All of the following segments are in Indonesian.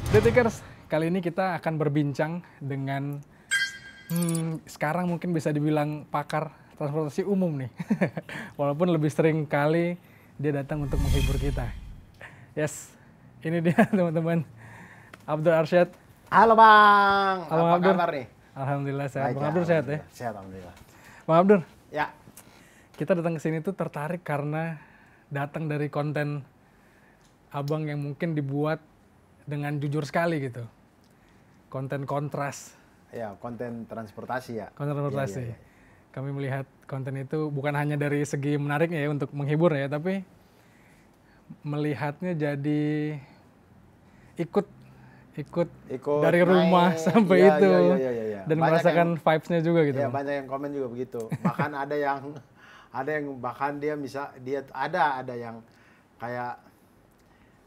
Detikers, kali ini kita akan berbincang dengan sekarang mungkin bisa dibilang pakar transportasi umum nih. Walaupun lebih sering kali dia datang untuk menghibur kita. Yes, ini dia teman-teman. Abdur Arsyad. Halo Bang, Abang apa Abdur. kabar nih? Alhamdulillah sehat. Baik, Bang Abdur sehat ya? Sehat Alhamdulillah. Bang Abdur, Ya, kita datang ke sini tuh tertarik karena datang dari konten abang yang mungkin dibuat dengan jujur sekali gitu. Konten kontras. ya konten transportasi ya. Konten transportasi. Iya. Kami melihat konten itu bukan hanya dari segi menariknya ya untuk menghibur ya, tapi melihatnya jadi ikut Ikut dari rumah naik, sampai iya, itu iya. dan Banyak merasakan vibes-nya juga gitu. Ya Bang. banyak yang komen juga begitu. Bahkan ada yang bahkan dia ada yang kayak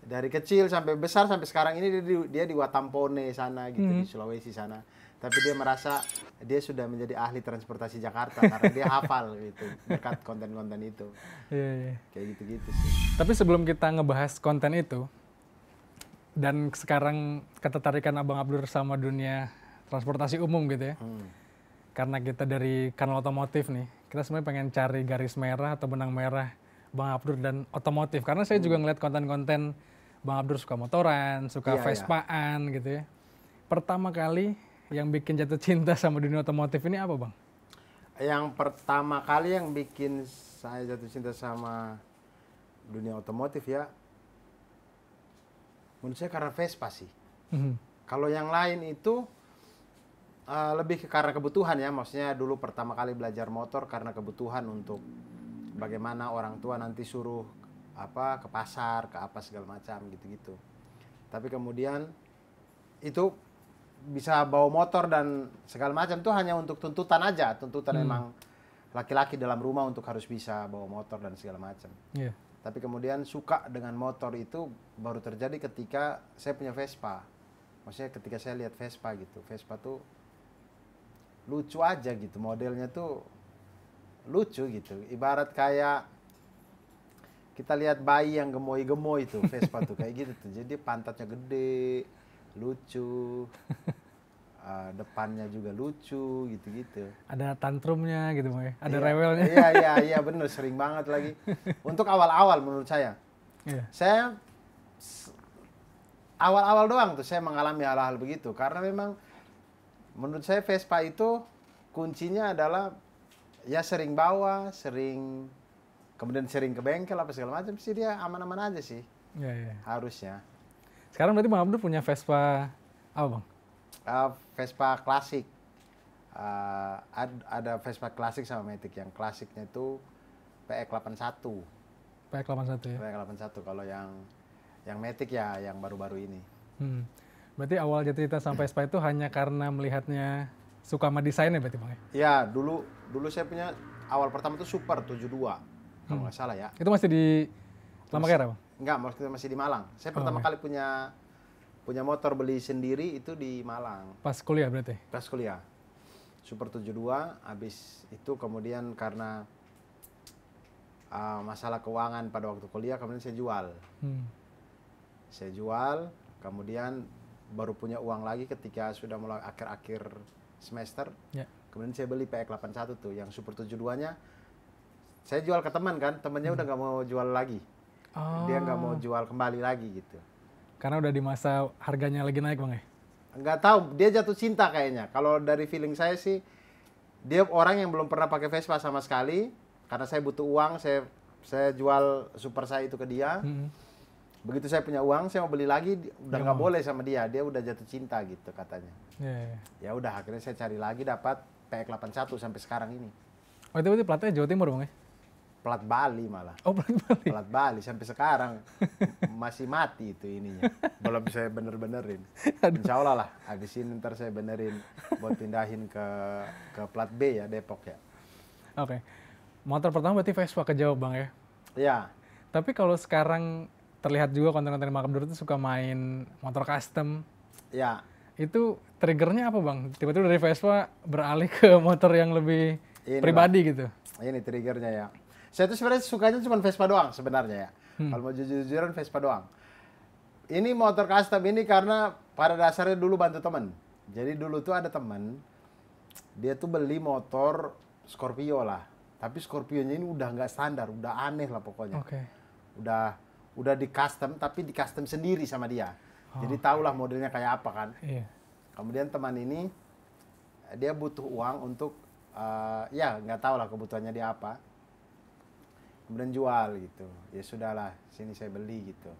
dari kecil sampai besar sampai sekarang ini dia di Watampone sana gitu di Sulawesi sana. Tapi dia merasa dia sudah menjadi ahli transportasi Jakarta karena dia hafal gitu berkat konten-konten itu. Iya. Kayak gitu-gitu sih. Tapi sebelum kita ngebahas konten itu, dan sekarang ketertarikan Abang Abdur sama dunia transportasi umum gitu ya, karena kita dari kanal otomotif nih, kita sebenarnya pengen cari garis merah atau benang merah Bang Abdur dan otomotif. Karena saya juga ngeliat konten-konten Bang Abdur suka motoran, suka Iya. Vespaan gitu ya. Pertama kali yang bikin jatuh cinta sama dunia otomotif ini apa Bang? Yang pertama kali yang bikin saya jatuh cinta sama dunia otomotif ya, menurut saya karena Vespa sih. Kalau yang lain itu lebih ke karena kebutuhan ya, maksudnya dulu pertama kali belajar motor karena kebutuhan untuk bagaimana orang tua nanti suruh ke pasar, ke apa segala macam gitu-gitu. Tapi kemudian itu bisa bawa motor dan segala macam tuh hanya untuk tuntutan aja, tuntutan emang laki-laki dalam rumah untuk harus bisa bawa motor dan segala macam. Iya. Tapi kemudian suka dengan motor itu baru terjadi ketika saya punya Vespa. Maksudnya ketika saya lihat Vespa gitu. Vespa tuh lucu aja gitu. Modelnya tuh lucu gitu. Ibarat kayak kita lihat bayi yang gemoy-gemoy tuh Vespa tuh kayak gitu tuh. Jadi pantatnya gede, lucu. Depannya juga lucu gitu-gitu. Ada tantrumnya gitu Bang ya, ada Iya, rewelnya. Iya bener, sering banget lagi. Untuk awal-awal menurut saya. Iya. Saya awal-awal doang tuh saya mengalami hal-hal begitu karena memang menurut saya Vespa itu kuncinya adalah ya sering bawa, kemudian sering ke bengkel apa segala macam sih dia aman-aman aja sih. Iya. Harusnya. Sekarang berarti Bang Abdur punya Vespa apa Bang? Vespa klasik. Ada Vespa klasik sama Matic. Yang klasiknya itu PX81. PX81 ya? PX81 kalau yang Matic ya yang baru-baru ini. Berarti awal jatuh cinta sama Vespa itu hanya karena melihatnya suka sama desainnya berarti Bang ya? Ya dulu saya punya awal pertama itu Super 72 kalau nggak salah ya. Itu masih di Lama Kera Bang? Enggak, maksudnya masih di Malang. Saya pertama kali punya motor beli sendiri itu di Malang. Pas kuliah berarti? Pas kuliah. Super 72, habis itu kemudian karena masalah keuangan pada waktu kuliah, kemudian saya jual. Saya jual, kemudian baru punya uang lagi ketika sudah mulai akhir-akhir semester. Ya. Kemudian saya beli PX81 tuh, yang Super 72-nya. Saya jual ke teman kan, temannya udah nggak mau jual lagi. Dia nggak mau jual kembali lagi gitu. Karena udah di masa harganya lagi naik Bang ya? Nggak tahu, dia jatuh cinta kayaknya. Kalau dari feeling saya sih, dia orang yang belum pernah pakai Vespa sama sekali. Karena saya butuh uang, saya jual Super saya itu ke dia. Begitu saya punya uang, saya mau beli lagi, udah nggak boleh sama dia. Dia udah jatuh cinta gitu katanya. Ya udah, akhirnya saya cari lagi dapat PX81 sampai sekarang ini. Oh itu berarti platnya Jawa Timur Bang ya? Plat Bali malah. Oh plat Bali? Plat Bali sampai sekarang masih mati itu ininya. Belum saya bener-benerin. Insya Allah lah, habis ini ntar saya benerin buat pindahin ke plat B ya, Depok ya. Oke. Motor pertama berarti Vespa kejauh Bang ya? Iya. Tapi kalau sekarang terlihat juga konten-konten Bang Abdur itu suka main motor custom. Ya. Itu triggernya apa Bang? Tiba-tiba dari Vespa beralih ke motor yang lebih pribadi gitu? Ini triggernya ya. Saya tuh sebenarnya sukanya cuma Vespa doang sebenarnya ya. Kalau mau jujur-jujuran Vespa doang. Ini motor custom ini karena pada dasarnya dulu bantu teman. Jadi dulu tuh ada teman, dia tuh beli motor Scorpio lah. Tapi Scorpio-nya ini udah nggak standar, udah aneh lah pokoknya. Oke. Udah di custom, tapi di custom sendiri sama dia. Jadi tahulah modelnya kayak apa kan. Iya. Kemudian teman ini dia butuh uang untuk ya nggak tahu lah kebutuhannya dia apa. Kemudian jual gitu. Ya sudahlah, sini saya beli gitu.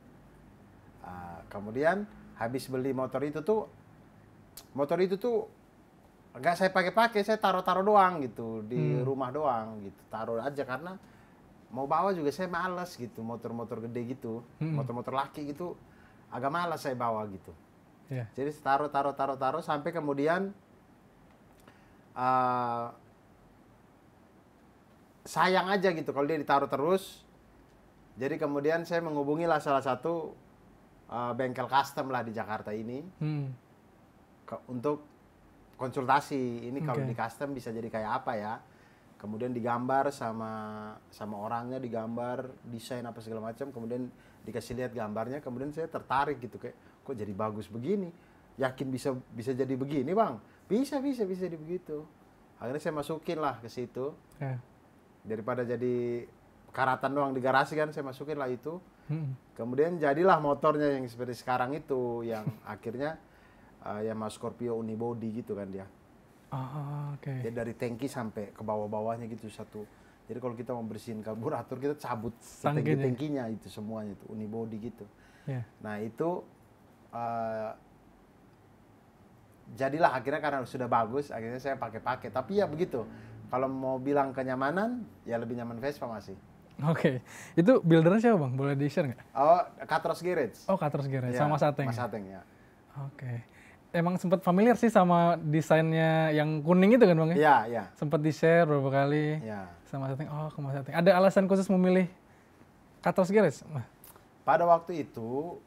Kemudian habis beli motor itu tuh nggak saya pakai-pakai, saya taruh-taruh doang gitu di rumah doang gitu, taruh aja karena mau bawa juga saya malas gitu, motor-motor gede gitu, motor-motor laki gitu agak malas saya bawa gitu. Yeah. Jadi taruh sampai kemudian sayang aja gitu kalau dia ditaruh terus. Jadi kemudian saya menghubungilah salah satu bengkel custom lah di Jakarta ini untuk konsultasi. Ini kalau di custom bisa jadi kayak apa ya? Kemudian digambar sama orangnya, digambar desain apa segala macam. Kemudian dikasih lihat gambarnya. Kemudian saya tertarik gitu, kayak kok jadi bagus begini? Yakin bisa jadi begini bang? Bisa jadi begitu. Akhirnya saya masukin lah ke situ. Yeah. Daripada jadi karatan doang di garasi kan, saya masukin lah itu. Kemudian jadilah motornya yang seperti sekarang itu, yang akhirnya Yamaha Scorpio unibody gitu kan dia. Oke. Jadi dari tangki sampai ke bawah-bawahnya gitu satu. Jadi kalau kita mau bersihin karburator, kita cabut tangki-tangkinya itu semuanya itu unibody gitu. Yeah. Nah itu jadilah akhirnya karena sudah bagus, akhirnya saya pakai. Tapi ya begitu. Kalau mau bilang kenyamanan, ya lebih nyaman Vespa masih. Oke. Itu buildernya siapa bang? Boleh di-share nggak? Oh, Katros Garage. Oh, Katros Garage. Ya, sama Sateng. Mas Sateng ya. Oke. Emang sempat familiar sih sama desainnya yang kuning itu kan bang? Iya, iya. Sempat di-share beberapa kali. Ya. Sama Sateng. Oh, ke Mas Sateng. Ada alasan khusus memilih Katros Garage? Pada waktu itu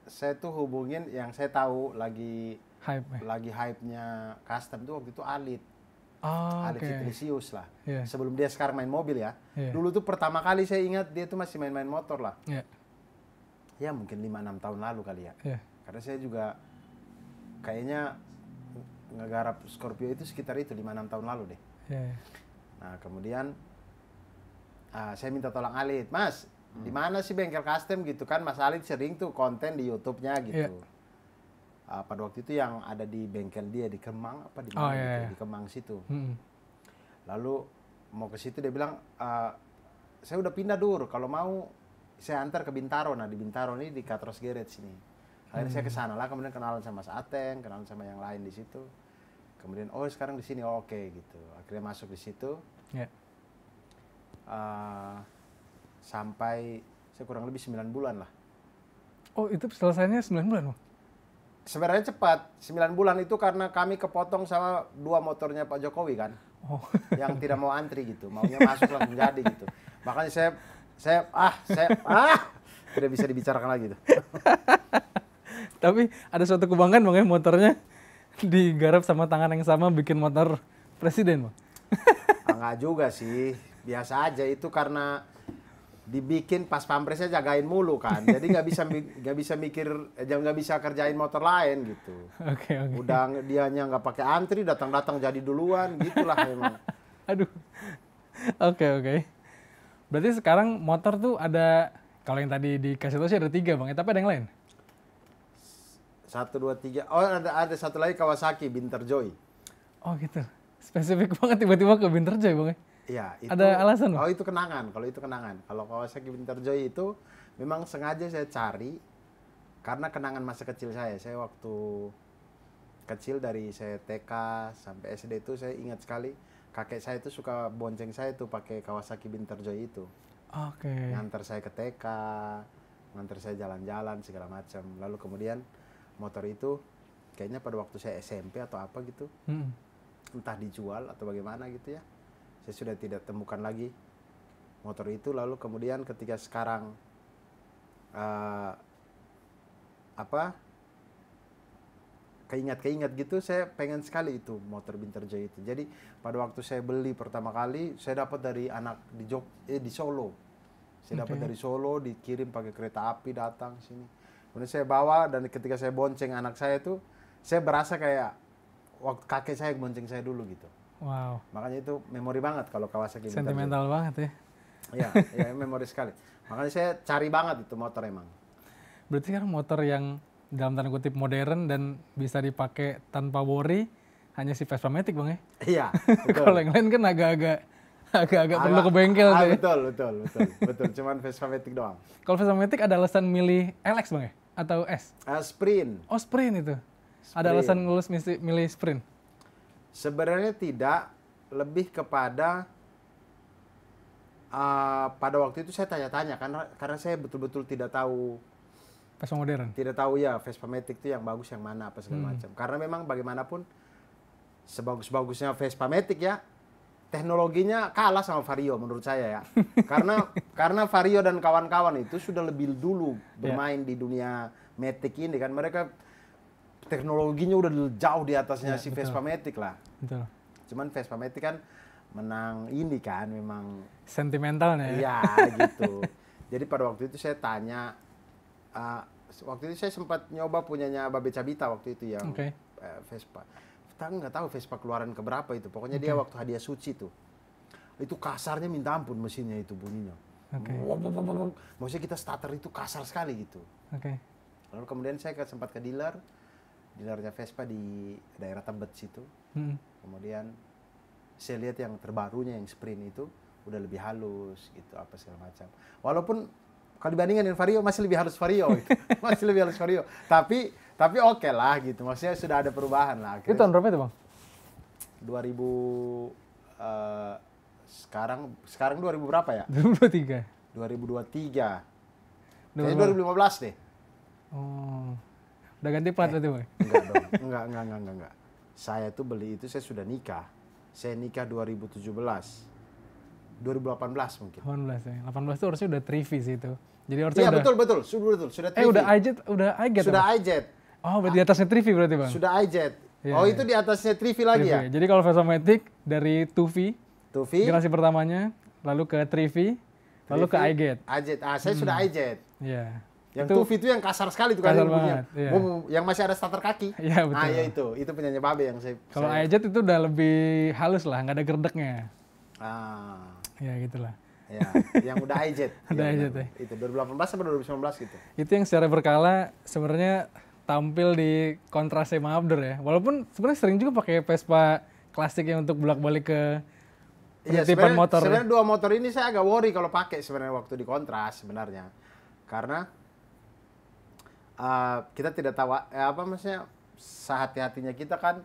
saya tuh hubungin yang saya tahu lagi hype-nya custom tuh waktu itu Alit. Alit Fitrisius lah. Yeah. Sebelum dia sekarang main mobil ya. Yeah. Dulu tuh pertama kali saya ingat dia tuh masih main-main motor lah. Yeah. Ya mungkin 5-6 tahun lalu kali ya. Yeah. Karena saya juga kayaknya ngegarap Scorpio itu sekitar itu 5-6 tahun lalu deh. Yeah. Nah kemudian saya minta tolong Alit, Mas, di mana sih bengkel custom gitu kan? Mas Alit sering tuh konten di YouTube-nya gitu. Yeah. Pada waktu itu yang ada di bengkel dia di Kemang apa di mana gitu, di Kemang situ. Lalu mau ke situ dia bilang, saya udah pindah Dur, kalau mau saya antar ke Bintaro. Nah di Bintaro ini di Katros Garage ini. Akhirnya saya ke sana lah, kemudian kenalan sama Mas Ateng, kenalan sama yang lain di situ. Kemudian oh sekarang di sini oke gitu. Akhirnya masuk di situ. Yeah. Sampai saya kurang lebih 9 bulan lah. Oh itu selesainya 9 bulan Bang? Sebenarnya cepat, 9 bulan itu karena kami kepotong sama 2 motornya Pak Jokowi kan. Yang tidak mau antri gitu, maunya masuk langsung jadi gitu. Makanya saya tidak bisa dibicarakan lagi tuh. Tapi ada suatu kebanggaan Bang ya, motornya digarap sama tangan yang sama bikin motor presiden Bang? Enggak juga sih, biasa aja itu karena dibikin pas pampresnya jagain mulu kan, jadi nggak bisa kerjain motor lain gitu. Oke. Udah dianya nggak pakai antri, datang jadi duluan, gitulah emang. Aduh. Oke. Berarti sekarang motor tuh ada, kalau yang tadi dikasih tahu sih ada 3 Bang, tapi ada yang lain? 1, 2, 3. Oh ada satu lagi Kawasaki Binter Joy. Oh gitu. Spesifik banget tiba-tiba ke Binter Joy Bang ya? Iya, itu, ada alasan Bang? Oh itu kenangan, kalau itu kenangan. Kalau Kawasaki Binter Joy itu memang sengaja saya cari karena kenangan masa kecil saya. Saya waktu kecil dari saya TK sampai SD itu saya ingat sekali kakek saya itu suka bonceng saya tuh pakai Kawasaki Binter Joy itu. Oke. Nganter saya ke TK, nganter saya jalan-jalan segala macam. Lalu kemudian motor itu kayaknya pada waktu saya SMP atau apa gitu, entah dijual atau bagaimana gitu ya. Saya sudah tidak temukan lagi motor itu. Lalu kemudian ketika sekarang keingat gitu, saya pengen sekali itu motor Binter Joy itu. Jadi pada waktu saya beli pertama kali, saya dapat dari anak di Solo. Saya dapat dari Solo, dikirim pakai kereta api datang sini. Kemudian saya bawa dan ketika saya bonceng anak saya tuh, saya berasa kayak waktu kakek saya bonceng saya dulu gitu. Wow. Makanya itu memori banget kalau Kawasaki Vintage. Sentimental banget ya. Iya, ya memori sekali. Makanya saya cari banget itu motor emang. Berarti kan motor yang dalam tanda kutip modern dan bisa dipakai tanpa worry hanya si Vespa Matic Bang ya? Iya, betul. Kalau yang lain kan agak-agak perlu ke bengkel tuh ya. Betul. Cuman Vespa Matic doang. Kalau Vespa Matic ada alasan milih LX Bang ya? Atau S? Sprint. Oh Sprint itu. Ada alasan lulus milih Sprint? Sebenarnya tidak, lebih kepada pada waktu itu saya tanya-tanya karena saya betul-betul tidak tahu Vespa modern. Tidak tahu ya Vespa Matic itu yang bagus yang mana apa segala macam. Karena memang bagaimanapun sebagus-bagusnya Vespa Matic ya, teknologinya kalah sama Vario menurut saya ya. karena Vario dan kawan-kawan itu sudah lebih dulu bermain di dunia Matic ini kan. Mereka teknologinya udah jauh di atasnya si Vespa Matic lah. Betul. Cuman Vespa Matic kan menang ini kan memang sentimentalnya ya. Iya gitu. Jadi pada waktu itu saya tanya, waktu itu saya sempat nyoba punyanya Babe Cabita waktu itu yang Vespa. Kita nggak tahu Vespa keluaran keberapa itu. Pokoknya dia waktu hadiah suci tuh. Itu kasarnya minta ampun mesinnya itu bunyinya. Maksudnya kita starter itu kasar sekali gitu. Lalu kemudian saya sempat ke dealernya Vespa di daerah Tebet situ. Kemudian saya lihat yang terbarunya yang Sprint itu udah lebih halus gitu apa segala macam. Walaupun kalau dibandingkan dengan Vario masih lebih halus Vario gitu. Masih lebih halus Vario. Tapi oke lah gitu. Maksudnya sudah ada perubahan lah. Itu tahun berapa itu Bang? 2000 sekarang 2000 berapa ya? 2023. 2023. Kayaknya 2015 deh. Oh. Udah ganti plat berarti Bang? Enggak. Saya tuh beli itu saya sudah nikah. Saya nikah 2017. 2018 mungkin. 18 ya. 18 itu harusnya udah Trivi sih itu. Jadi harusnya iya, udah... betul. Sudah Trivi. Udah iJet. Sudah iJet. Oh, berarti di atasnya Trivi berarti Bang? Sudah iJet. Ya, itu di atasnya Trivi lagi ya? Jadi kalau Vespa Matic dari Tuvi, generasi pertamanya, lalu ke Trivi, lalu ke iJet. Saya sudah iJet. Iya. Yang Tuvi itu yang kasar sekali tuh kan bunyinya. Iya. Yang masih ada starter kaki. Iya, betul. Ya itu punyanya Babe yang saya... Kalau iJet itu udah lebih halus lah, nggak ada gerdeknya. Ya gitulah. Ya, yang udah iJet. Udah iJet ya. Itu 2018 sampai 2019 gitu. Itu yang secara berkala sebenarnya tampil di kontrasnya Bang Abdur ya. Walaupun sebenarnya sering juga pakai Vespa klasik yang untuk bolak-balik ke penitipan motor. Sebenarnya dua motor ini saya agak worry kalau pakai sebenarnya waktu di kontras sebenarnya. Karena kita tidak tahu maksudnya sehati-hatinya kita kan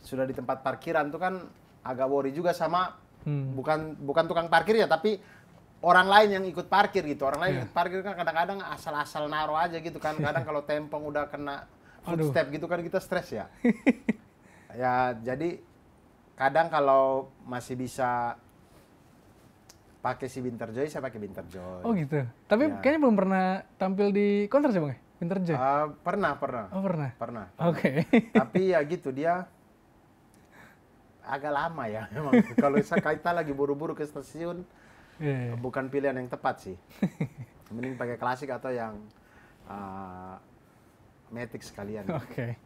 sudah di tempat parkiran tuh kan agak worry juga sama bukan tukang parkir ya, tapi orang lain yang ikut parkir gitu. Orang lain ikut parkir kan kadang-kadang asal-asal naruh aja gitu kan. Kadang kalau tempong udah kena footstep gitu kan kita stres ya. Ya jadi kadang kalau masih bisa pakai si Winterjoy, saya pakai Winterjoy. Oh gitu. Tapi kayaknya belum pernah tampil di kontras ya Bang ya? Winterjoy? Pernah. Oh pernah. Oke. Tapi ya gitu dia agak lama ya memang. Kalau kita lagi buru-buru ke stasiun, bukan pilihan yang tepat sih. Mending pakai klasik atau yang Matic sekalian. Oke.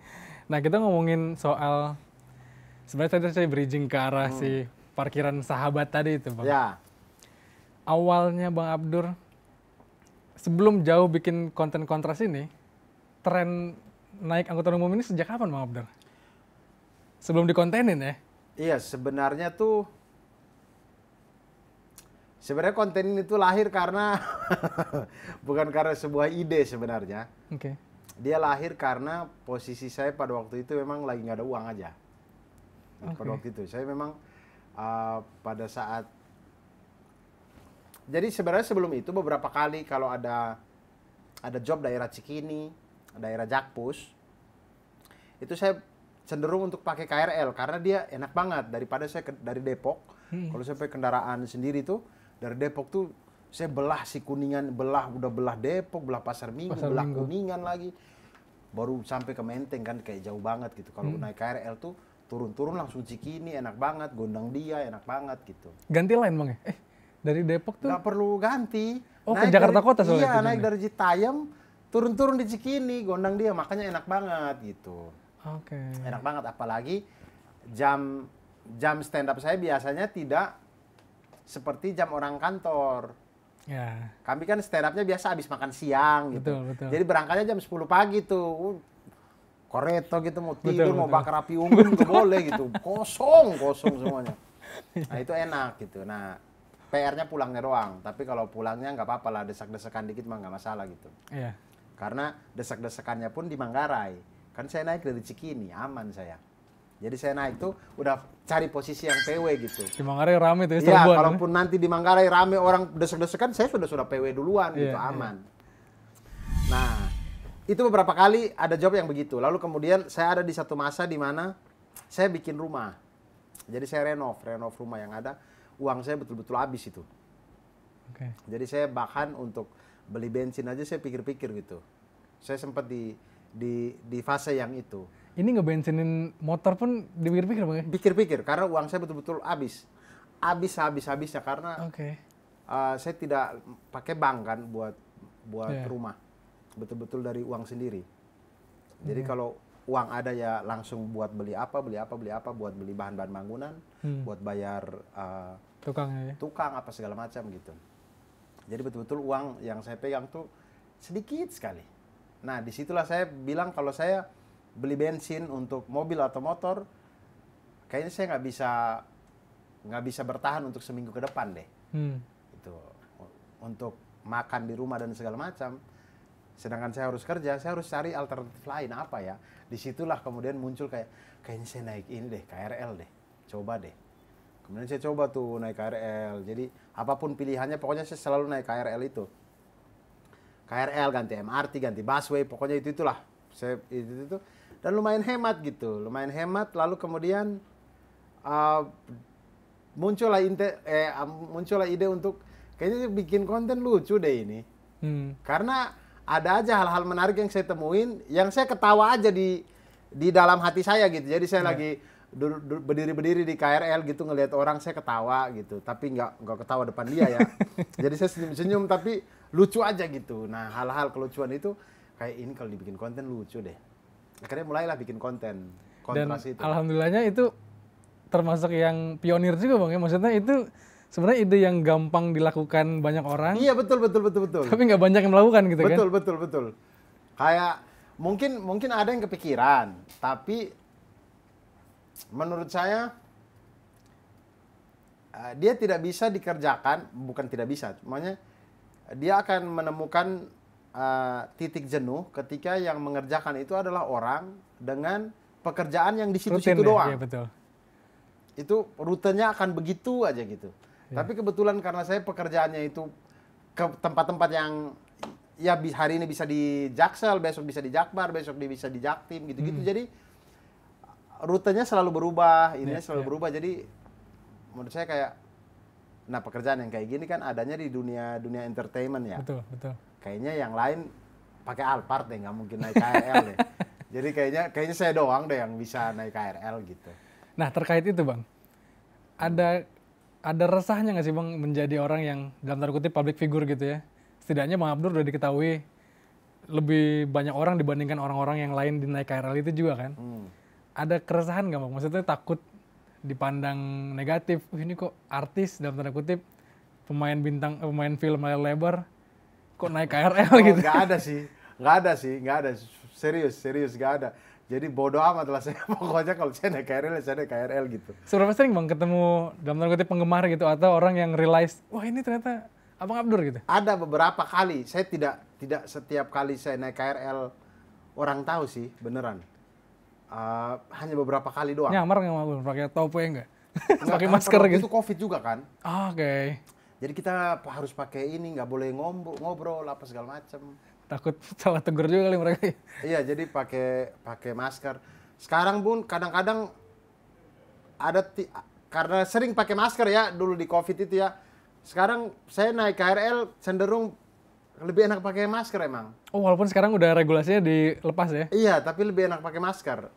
Nah kita ngomongin soal sebenarnya tadi saya bridging ke arah si parkiran sahabat tadi itu Bang. Ya. Awalnya Bang Abdur sebelum jauh bikin konten kontras ini, tren naik angkutan umum ini sejak kapan Bang Abdur? Sebelum dikontenin ya? Iya, sebenarnya konten ini tuh lahir karena bukan karena sebuah ide sebenarnya. Oke. Dia lahir karena posisi saya pada waktu itu memang lagi nggak ada uang aja. Pada waktu itu saya memang pada saat jadi sebenarnya sebelum itu beberapa kali kalau ada job daerah Cikini, daerah Jakpus, itu saya cenderung untuk pakai KRL karena dia enak banget daripada saya dari Depok. Kalau saya pakai kendaraan sendiri tuh dari Depok tuh saya belah si Kuningan, udah belah Depok, belah Pasar Minggu, Kuningan lagi. Baru sampai ke Menteng kan kayak jauh banget gitu. Kalau naik KRL tuh turun-turun langsung Cikini enak banget, Gondang Dia enak banget gitu. Ganti lain Bang ya? Dari Depok tuh? Nggak perlu ganti. Oh naik ke Jakarta Kota soalnya? Iya, naik dari Citayam turun-turun di Cikini, gondang dia, makanya enak banget gitu. Oke. Enak banget, apalagi jam stand up saya biasanya tidak seperti jam orang kantor. Ya. Kami kan stand up-nya biasa habis makan siang gitu. Betul. Jadi berangkatnya jam 10 pagi tuh. Koreto gitu, mau tidur, Betul. mau bakar api unggun tuh boleh gitu. Kosong semuanya. Nah itu enak gitu. Nah PR-nya pulangnya doang. Tapi kalau pulangnya nggak apa-apa lah, desak-desakan dikit mah nggak masalah gitu. Iya. Karena desak-desakannya pun di Manggarai. Kan saya naik dari Cikini, aman saya. Jadi saya naik tuh udah cari posisi yang PW gitu. Di Manggarai rame tuh, Iya, serbuan, kalaupun nanti di Manggarai rame orang desek-desekan, saya sudah PW duluan gitu, Iya. aman. Nah, itu beberapa kali ada job yang begitu. Lalu kemudian saya ada di satu masa di mana saya bikin rumah. Jadi saya renov rumah yang ada, uang saya betul-betul habis itu. Oke. Jadi saya bahkan untuk beli bensin aja saya pikir-pikir gitu. Saya sempat di fase yang itu. Ini ngebensinin motor pun dipikir-pikir Bang ya? Pikir-pikir karena uang saya betul-betul habis. Habisnya karena Oke. saya tidak pakai bank kan buat Iya. rumah. Betul-betul dari uang sendiri. Jadi kalau uang ada ya langsung buat beli apa, buat beli bahan-bahan bangunan, buat bayar Tukangnya ya? tukang apa segala macam gitu. Jadi betul-betul uang yang saya pegang tuh sedikit sekali. Nah disitulah saya bilang kalau saya beli bensin untuk mobil atau motor, kayaknya saya nggak bisa bertahan untuk seminggu ke depan deh. Itu untuk makan di rumah dan segala macam. Sedangkan saya harus kerja, saya harus cari alternatif lain apa ya. Disitulah kemudian muncul kayaknya saya naik ini deh, KRL deh, coba deh. Kemudian saya coba tuh naik KRL. Jadi apapun pilihannya, pokoknya saya selalu naik KRL itu. KRL ganti MRT, ganti busway, pokoknya itulah. Saya itu. Dan lumayan hemat gitu, lalu kemudian muncullah ide untuk kayaknya bikin konten lucu deh ini. Karena ada aja hal-hal menarik yang saya temuin, yang saya ketawa aja di dalam hati saya gitu. Jadi saya lagi berdiri di KRL gitu ngelihat orang, saya ketawa gitu, tapi nggak ketawa depan dia ya. Jadi saya senyum-senyum tapi lucu aja gitu. Nah hal-hal kelucuan itu kayak ini kalau dibikin konten lucu deh. Akhirnya mulailah bikin konten kontras Dan itu. alhamdulillahnya itu termasuk yang pionir juga Bang ya. Maksudnya itu sebenarnya ide yang gampang dilakukan banyak orang. Iya betul. Tapi nggak banyak yang melakukan gitu kan. Betul. Kayak mungkin ada yang kepikiran, tapi menurut saya dia tidak bisa dikerjakan, bukan tidak bisa, makanya dia akan menemukan titik jenuh ketika yang mengerjakan itu adalah orang dengan pekerjaan yang di situ-situ doang. Iya betul. Itu rutenya akan begitu aja gitu. Ya. Tapi kebetulan karena saya pekerjaannya itu ke tempat-tempat yang ya hari ini bisa di Jaksel, besok bisa di Jakbar, besok bisa di Jaktim gitu-gitu. Jadi rutenya selalu berubah, ininya selalu berubah. Jadi menurut saya kayak pekerjaan yang kayak gini kan adanya di dunia entertainment ya. Betul. Kayaknya yang lain pakai Alphard deh, nggak mungkin naik KRL deh. Jadi kayaknya saya doang deh yang bisa naik KRL gitu. Nah terkait itu Bang, ada resahnya nggak sih Bang menjadi orang yang dalam tanda kutip public figure gitu ya? Setidaknya Bang Abdur udah diketahui lebih banyak orang dibandingkan orang-orang yang lain di naik KRL itu juga kan? Ada keresahan nggak Bang? Maksudnya takut dipandang negatif, ini kok artis dalam tanda kutip, pemain film layar lebar, kok naik KRL gitu? Nggak ada. Serius nggak ada. Jadi bodoh amat lah saya, pokoknya kalau saya naik KRL, saya naik KRL gitu. Seberapa sering Bang ketemu dalam tanda kutip penggemar gitu, atau orang yang realize, wah ini ternyata Abang Abdur gitu? Ada beberapa kali, saya tidak setiap kali saya naik KRL orang tahu sih, beneran. Hanya beberapa kali doang. Nyamar nggak Bang, pakai topi enggak? Nggak, Pakai kan masker pada waktu gitu? Itu COVID juga kan. Oke. Jadi kita harus pakai ini, nggak boleh ngobrol apa segala macam. Takut salah tegur juga kali mereka. Iya, jadi pakai masker. Sekarang pun kadang-kadang karena sering pakai masker ya dulu di COVID itu ya. Sekarang saya naik KRL cenderung lebih enak pakai masker emang. Oh, walaupun sekarang udah regulasinya dilepas ya? Iya, tapi lebih enak pakai masker.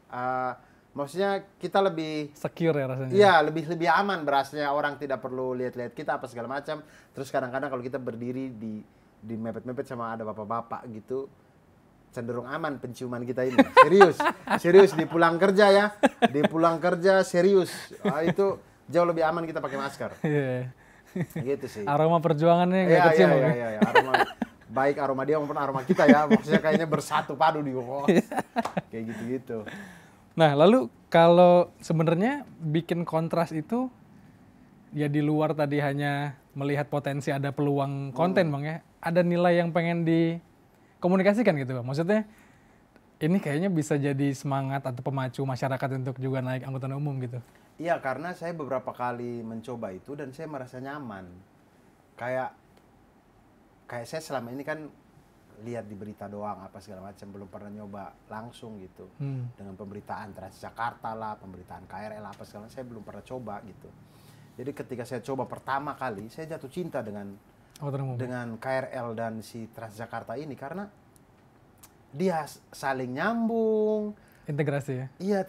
Maksudnya kita lebih Secure ya rasanya? Iya, lebih aman berasnya, orang tidak perlu lihat-lihat kita apa segala macam. Terus kadang-kadang kalau kita berdiri di mepet-mepet sama ada bapak-bapak gitu, cenderung aman penciuman kita ini. Serius, serius di pulang kerja ya, di pulang kerja serius. Itu jauh lebih aman kita pakai masker. Iya. Gitu sih. Aroma perjuangannya nggak Iya, kecium, iya, Bang. iya, iya. Baik aroma dia maupun aroma kita ya. Maksudnya kayaknya bersatu padu di bawah. Kayak gitu-gitu. Nah, lalu kalau sebenarnya bikin kontras itu ya di luar tadi hanya melihat potensi ada peluang konten, Bang ya. Ada nilai yang pengen dikomunikasikan gitu, Bang. Maksudnya ini kayaknya bisa jadi semangat atau pemacu masyarakat untuk juga naik angkutan umum gitu. Iya, karena saya beberapa kali mencoba itu dan saya merasa nyaman. Kayak saya selama ini kan lihat di berita doang apa segala macam, belum pernah nyoba langsung gitu. Dengan pemberitaan Transjakarta lah, pemberitaan KRL apa segala macam, saya belum pernah coba gitu. Jadi ketika saya coba pertama kali, saya jatuh cinta dengan KRL dan si Transjakarta ini karena dia saling nyambung, integrasi ya. Iya,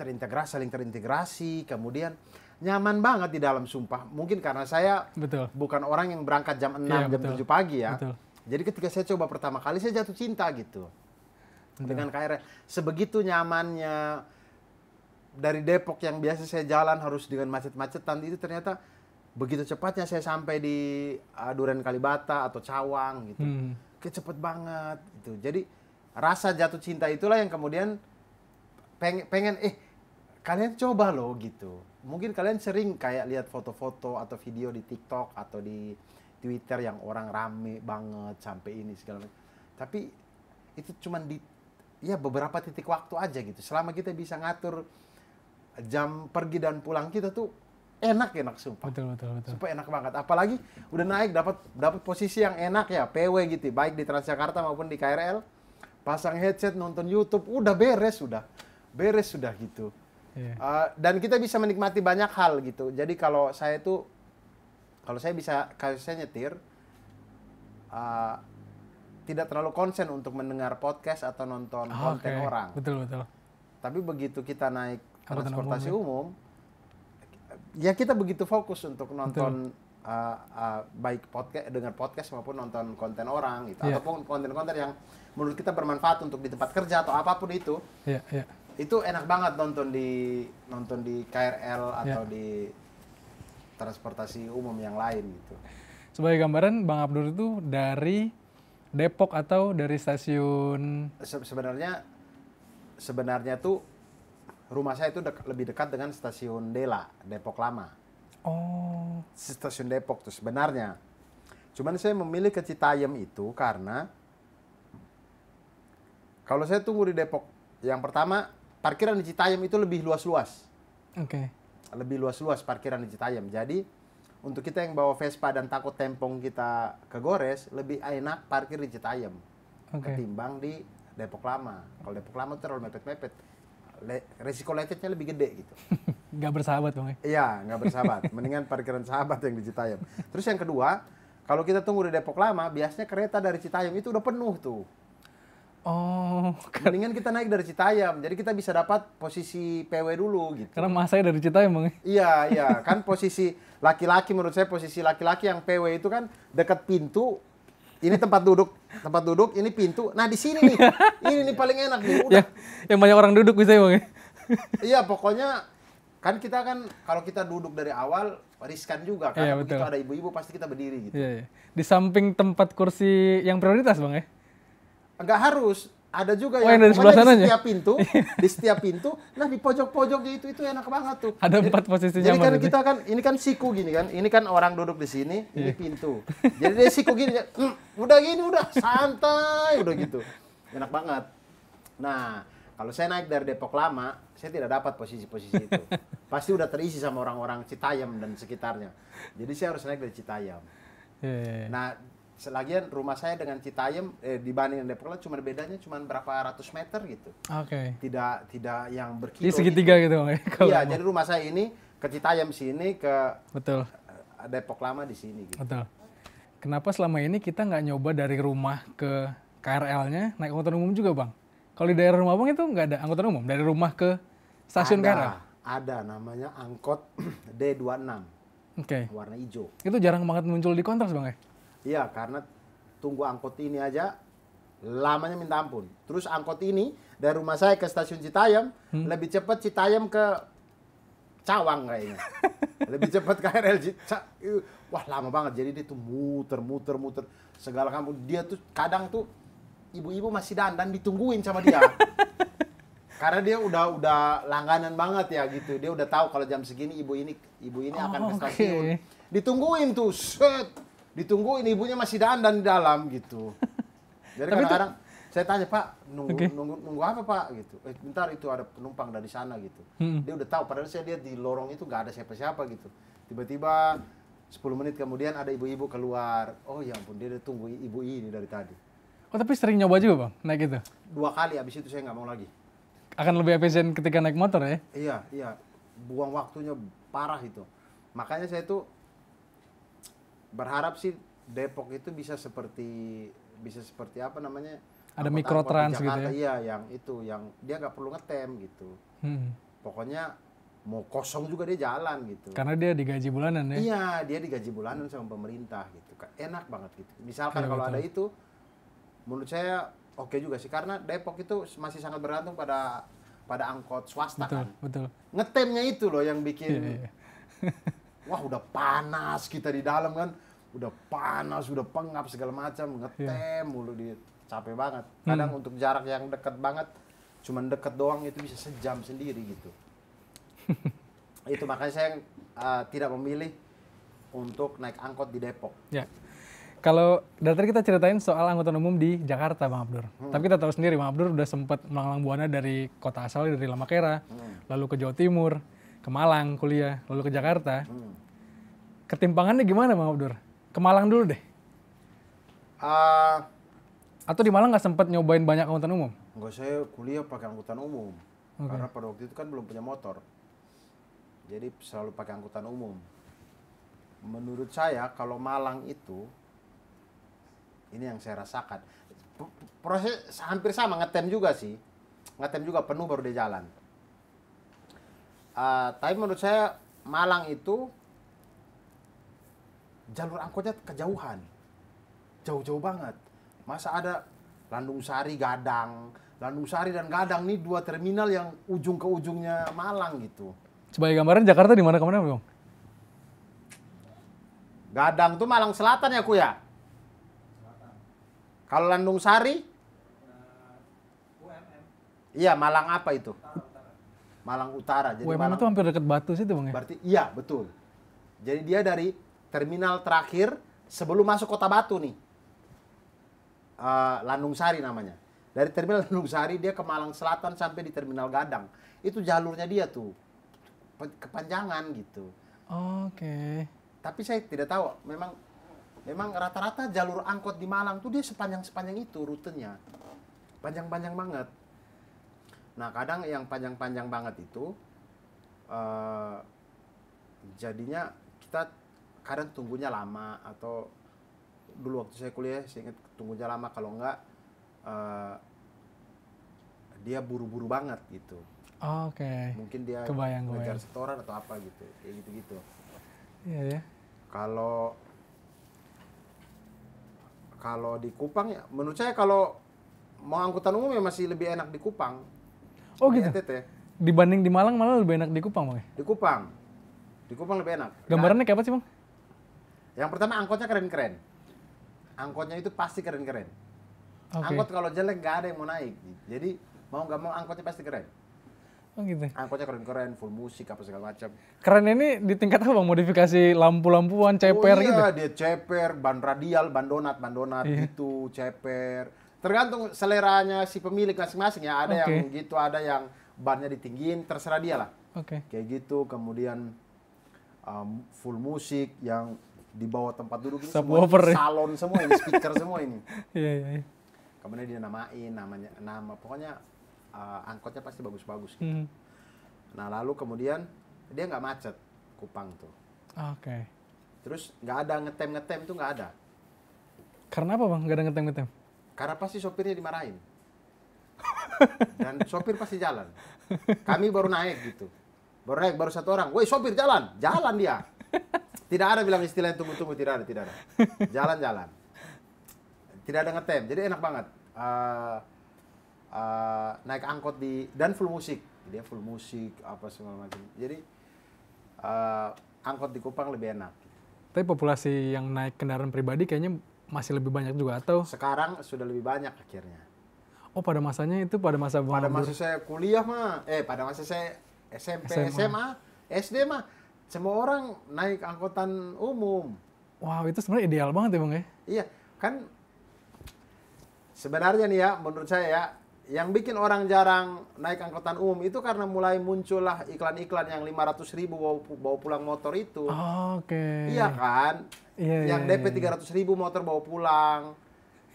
saling terintegrasi, kemudian nyaman banget di dalam, sumpah. Mungkin karena saya bukan orang yang berangkat jam 6, jam 7 pagi ya. Betul. Jadi ketika saya coba pertama kali, saya jatuh cinta gitu. Dengan KRL. Sebegitu nyamannya. Dari Depok yang biasa saya jalan harus dengan macet-macetan, itu ternyata begitu cepatnya saya sampai di Duren Kalibata atau Cawang gitu. Cepet banget gitu. Jadi rasa jatuh cinta itulah yang kemudian pengen kalian coba loh gitu. Mungkin kalian sering kayak lihat foto-foto atau video di TikTok atau di Twitter yang orang rame banget sampai ini segala macam. Tapi itu cuman di beberapa titik waktu aja gitu. Selama kita bisa ngatur jam pergi dan pulang kita tuh enak sumpah. Betul. Sumpah enak banget. Apalagi udah naik dapat posisi yang enak ya, PW gitu, baik di Transjakarta maupun di KRL. Pasang headset nonton YouTube, udah beres sudah gitu. Yeah. Dan kita bisa menikmati banyak hal gitu. Jadi kalau saya nyetir, tidak terlalu konsen untuk mendengar podcast atau nonton konten orang. Betul. Tapi begitu kita naik transportasi umum, ya kita begitu fokus untuk nonton baik dengar podcast maupun nonton konten orang gitu, ataupun konten-konten yang menurut kita bermanfaat untuk di tempat kerja atau apapun itu. Itu enak banget nonton di KRL atau di transportasi umum yang lain gitu. Sebagai gambaran, Bang Abdur itu dari Depok atau dari stasiun? Sebenarnya tuh rumah saya itu lebih dekat dengan stasiun Dela, Depok Lama. Oh. Stasiun Depok tuh sebenarnya. Cuman saya memilih ke Citayam itu karena kalau saya tunggu di Depok, yang pertama parkiran di Citayam itu lebih luas-luas. Oke. Lebih luas-luas parkiran di Citayam. Jadi untuk kita yang bawa Vespa dan takut tempong kita ke Gores, lebih enak parkir di Citayam ketimbang di Depok Lama. Kalau Depok Lama itu terlalu mepet-mepet. Resiko lecetnya lebih gede gitu. Nggak bersahabat, Bang. Iya, nggak bersahabat. Mendingan parkiran sahabat yang di Citayam. Terus yang kedua, kalau kita tunggu di Depok Lama, biasanya kereta dari Citayam itu udah penuh tuh. Oh. Mendingan kita naik dari Citayam, jadi kita bisa dapat posisi PW dulu gitu. Karena masanya dari Citayam, Bang. Iya, kan posisi laki-laki, menurut saya posisi laki-laki yang PW itu kan dekat pintu. Ini tempat duduk, ini pintu. Nah, di sini nih. Ini nih paling enak nih. Udah. Yang banyak orang duduk bisa, Bang. Iya, pokoknya kan kita kan kalau kita duduk dari awal riskan juga karena begitu ada ibu-ibu pasti kita berdiri gitu. Iya. Di samping tempat kursi yang prioritas, Bang ya? Enggak harus, ada juga yang dari sebelah sana di setiap pintu, nah di pojok-pojoknya itu enak banget tuh. Ada 4 posisi nyaman. Jadi kan kita kan ini kan siku gini kan, ini kan orang duduk di sini, ini pintu. Jadi dia siku gini, udah santai, udah gitu, enak banget. Nah, kalau saya naik dari Depok Lama, saya tidak dapat posisi-posisi itu. Pasti udah terisi sama orang-orang Citayam dan sekitarnya. Jadi saya harus naik dari Citayam. Nah, selagian rumah saya dengan Citayam dibanding Depok Lama cuma bedanya cuma berapa ratus meter gitu. Oke. Tidak yang berkilo. Di segitiga gitu, Bang. Iya, jadi rumah saya ini ke Citayam sini, ke Depok Lama di sini gitu. Betul. Kenapa selama ini kita nggak nyoba dari rumah ke KRL-nya naik angkutan umum juga, Bang? Kalau di daerah rumah Bang itu nggak ada angkutan umum dari rumah ke stasiun KRL? Ada, namanya angkot D26. Warna hijau. Itu jarang banget muncul di kontras, Bang ya? Iya, karena tunggu angkot ini aja lamanya minta ampun. Terus angkot ini dari rumah saya ke stasiun Citayam lebih cepat Citayam ke Cawang kayaknya. Lebih cepat KRL. Wah, lama banget. Jadi dia tuh muter segala kampung. Dia tuh kadang tuh ibu-ibu masih dandan ditungguin sama dia. Karena dia udah langganan banget ya gitu. Dia udah tahu kalau jam segini ibu ini akan ke stasiun. Ditungguin tuh, set. Ditungguin ibunya masih dandan di dalam gitu. Jadi kadang-kadang saya tanya, Pak, nunggu apa Pak gitu. Bentar, itu ada penumpang dari sana gitu. Dia udah tahu, padahal saya lihat di lorong itu nggak ada siapa-siapa gitu. Tiba-tiba 10 menit kemudian ada ibu-ibu keluar. Oh ya ampun, dia udah tunggu ibu ini dari tadi. Oh, tapi sering nyoba juga Bang, naik itu? 2 kali, abis itu saya nggak mau lagi. Akan lebih efisien ketika naik motor ya? Iya. Buang waktunya parah itu. Makanya saya tuh berharap sih Depok itu bisa seperti apa namanya? Ada mikrotrans gitu ya? Iya, yang dia nggak perlu ngetem gitu. Pokoknya mau kosong juga dia jalan gitu. Karena dia digaji bulanan ya? Iya, dia digaji bulanan sama pemerintah gitu. Enak banget gitu. Misalkan kalau ada itu, menurut saya oke juga sih. Karena Depok itu masih sangat bergantung pada angkot swasta kan. Betul. Ngetemnya itu loh yang bikin, wah udah panas kita di dalam kan. Udah panas, udah pengap segala macam. Ngetem mulu, dia capek banget. Kadang untuk jarak yang dekat banget, cuman deket doang itu bisa sejam sendiri gitu. Itu makanya saya tidak memilih untuk naik angkot di Depok. Ya. Kalau dari tadi kita ceritain soal angkutan umum di Jakarta, Bang Abdur. Tapi kita tahu sendiri, Bang Abdur udah sempat melanglang buana dari kota asal, dari Lamakera, lalu ke Jawa Timur, ke Malang kuliah, lalu ke Jakarta. Ketimpangannya gimana, Bang Abdur? Ke Malang dulu deh. Atau di Malang nggak sempat nyobain banyak angkutan umum? Enggak, saya kuliah pakai angkutan umum. Karena pada waktu itu kan belum punya motor. Jadi selalu pakai angkutan umum. Menurut saya kalau Malang itu, ini yang saya rasakan. Proses hampir sama, ngetem juga sih. Ngetem juga penuh baru dia jalan. Tapi menurut saya Malang itu jalur angkotnya kejauhan. Jauh-jauh banget. Masa ada Landung Sari, Gadang. Landung Sari dan Gadang nih 2 terminal yang ujung ke ujungnya Malang gitu. Sebagai gambaran Jakarta di mana kemana, Bang? Gadang tuh Malang Selatan ya, Ku ya? Kalau Landung Sari? Iya, Malang apa itu? Malang Utara. Jadi UMM itu hampir dekat Batu situ, Bang ya? Berarti iya, betul. Jadi dia dari terminal terakhir sebelum masuk Kota Batu nih. Landung Sari namanya. Dari terminal Landung Sari dia ke Malang Selatan sampai di terminal Gadang. Itu jalurnya dia tuh. Kepanjangan gitu. Oke. Tapi saya tidak tahu, memang rata-rata jalur angkot di Malang tuh dia sepanjang itu rutenya. Panjang-panjang banget. Nah, kadang yang panjang-panjang banget itu jadinya kita kadang tunggunya lama, atau dulu waktu saya kuliah saya ingat tunggunya lama, kalau enggak dia buru-buru banget gitu. Oke. Mungkin dia ngejar setoran atau apa gitu, kayak gitu-gitu. Iya ya. Kalau di Kupang ya, menurut saya kalau mau angkutan umum ya masih lebih enak di Kupang. Oh gitu. NTT. Dibanding di Malang malah lebih enak di Kupang, Bang. Di Kupang lebih enak. Gambarannya kayak apa sih, Bang? Yang pertama angkotnya keren-keren. Angkotnya itu pasti keren-keren. Angkot kalau jelek nggak ada yang mau naik. Jadi mau nggak mau angkotnya pasti keren. Oh gitu. Angkotnya keren-keren, full musik apa segala macam. Keren ini di tingkat apa, Bang? Modifikasi lampu-lampuan, ceper gitu? Iya, dia ceper, ban radial, ban donat gitu, ceper. Tergantung seleranya si pemilik masing-masing ya. Ada yang gitu, ada yang bannya ditinggiin, terserah dia lah. Kayak gitu, kemudian full musik yang di bawah tempat duduk ini semua salon semua ini, speaker semua ini. Iya. Kemudian dia nama pokoknya angkotnya pasti bagus-bagus gitu. Nah, lalu kemudian dia nggak macet Kupang tuh. Terus nggak ada ngetem tuh nggak ada. Karena apa, Bang? Nggak ada ngetem? Karena pasti sopirnya dimarahin. Dan sopir pasti jalan. Kami baru naik gitu. Baru 1 orang. Woi, sopir jalan dia. Tidak ada bilang istilah tunggu-tunggu, tidak ada. Jalan-jalan. Tidak ada ngetem. Jadi enak banget. naik angkot dan full musik, dia full musik apa segala macam. Jadi angkot di Kupang lebih enak. Tapi populasi yang naik kendaraan pribadi kayaknya masih lebih banyak juga atau? Sekarang sudah lebih banyak akhirnya. Oh pada masanya itu pada masa saya kuliah mah, pada masa saya SMP, SMA, SD mah semua orang naik angkutan umum. Wow, itu sebenarnya ideal banget ya Bang ya? Iya, kan sebenarnya nih ya, menurut saya ya, yang bikin orang jarang naik angkutan umum itu karena mulai muncullah iklan-iklan yang 500.000 bawa pulang motor itu. Oh, oke. Iya kan? Iya, yang DP 300.000 motor bawa pulang.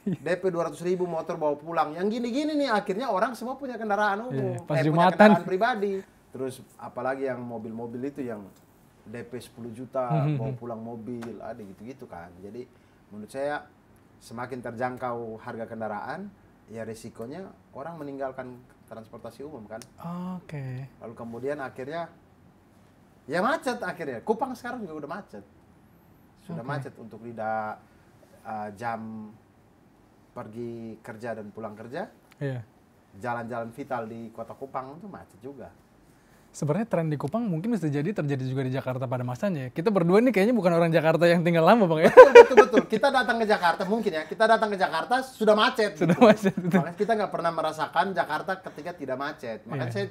DP 200.000 motor bawa pulang. Yang gini-gini nih akhirnya orang semua punya kendaraan umum. Pas punya Jumatan. kendaraan pribadi. Terus apalagi yang mobil-mobil itu yang DP 10 juta bawa pulang mobil. Ada gitu-gitu kan. Jadi menurut saya semakin terjangkau harga kendaraan, ya resikonya orang meninggalkan transportasi umum kan. Oke. Lalu kemudian akhirnya ya macet akhirnya. Kupang sekarang juga udah macet. Sudah macet untuk tidak jam pergi kerja dan pulang kerja. Iya. Jalan-jalan vital di Kota Kupang itu macet juga. Sebenarnya tren di Kupang mungkin bisa terjadi juga di Jakarta pada masanya. Kita berdua nih kayaknya bukan orang Jakarta yang tinggal lama Bang ya. Betul. Kita datang ke Jakarta mungkin ya. Kita datang ke Jakarta sudah macet. Sudah gitu. macet. Makanya kita nggak pernah merasakan Jakarta ketika tidak macet. Makanya saya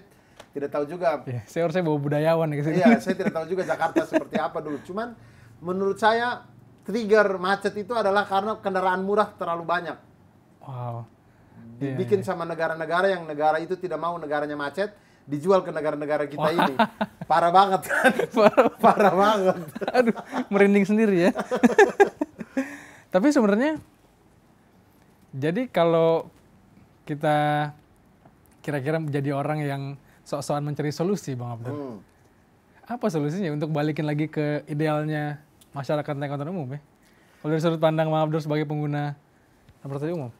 tidak tahu juga. Iya, saya harusnya bawa budayawan ke sini. Iya, saya tidak tahu juga Jakarta seperti apa dulu. Cuman menurut saya trigger macet itu adalah karena kendaraan murah terlalu banyak. Wow. Dibikin sama negara-negara yang negara itu tidak mau negaranya macet, dijual ke negara-negara kita ini. Parah banget kan? Parah banget. Aduh, merinding sendiri ya. Tapi sebenarnya, jadi kalau kita kira-kira menjadi orang yang sok-sokan mencari solusi Bang Abdul, apa solusinya untuk balikin lagi ke idealnya masyarakat naik angkutan umum ya? Kalau dari sudut pandang Bang Abdul sebagai pengguna transportasi umum?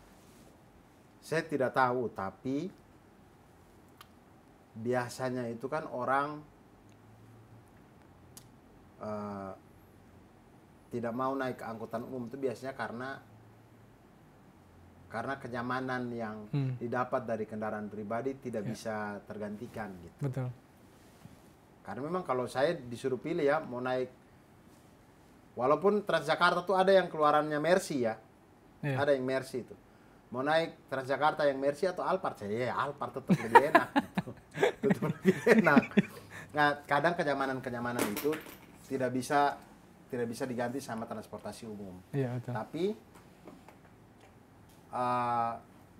Saya tidak tahu, tapi biasanya itu kan orang tidak mau naik angkutan umum itu biasanya karena kenyamanan yang didapat dari kendaraan pribadi tidak bisa tergantikan gitu. Betul. Karena memang kalau saya disuruh pilih ya mau naik, walaupun Transjakarta tuh ada yang keluarannya Mercy ya, ada yang Mercy itu. Mau naik Transjakarta yang Mercy atau Alphard, saya Alphard tetap lebih enak gitu. Tetap lebih enak. Nah, kadang kenyamanan itu tidak bisa diganti sama transportasi umum. Iya, betul. Tapi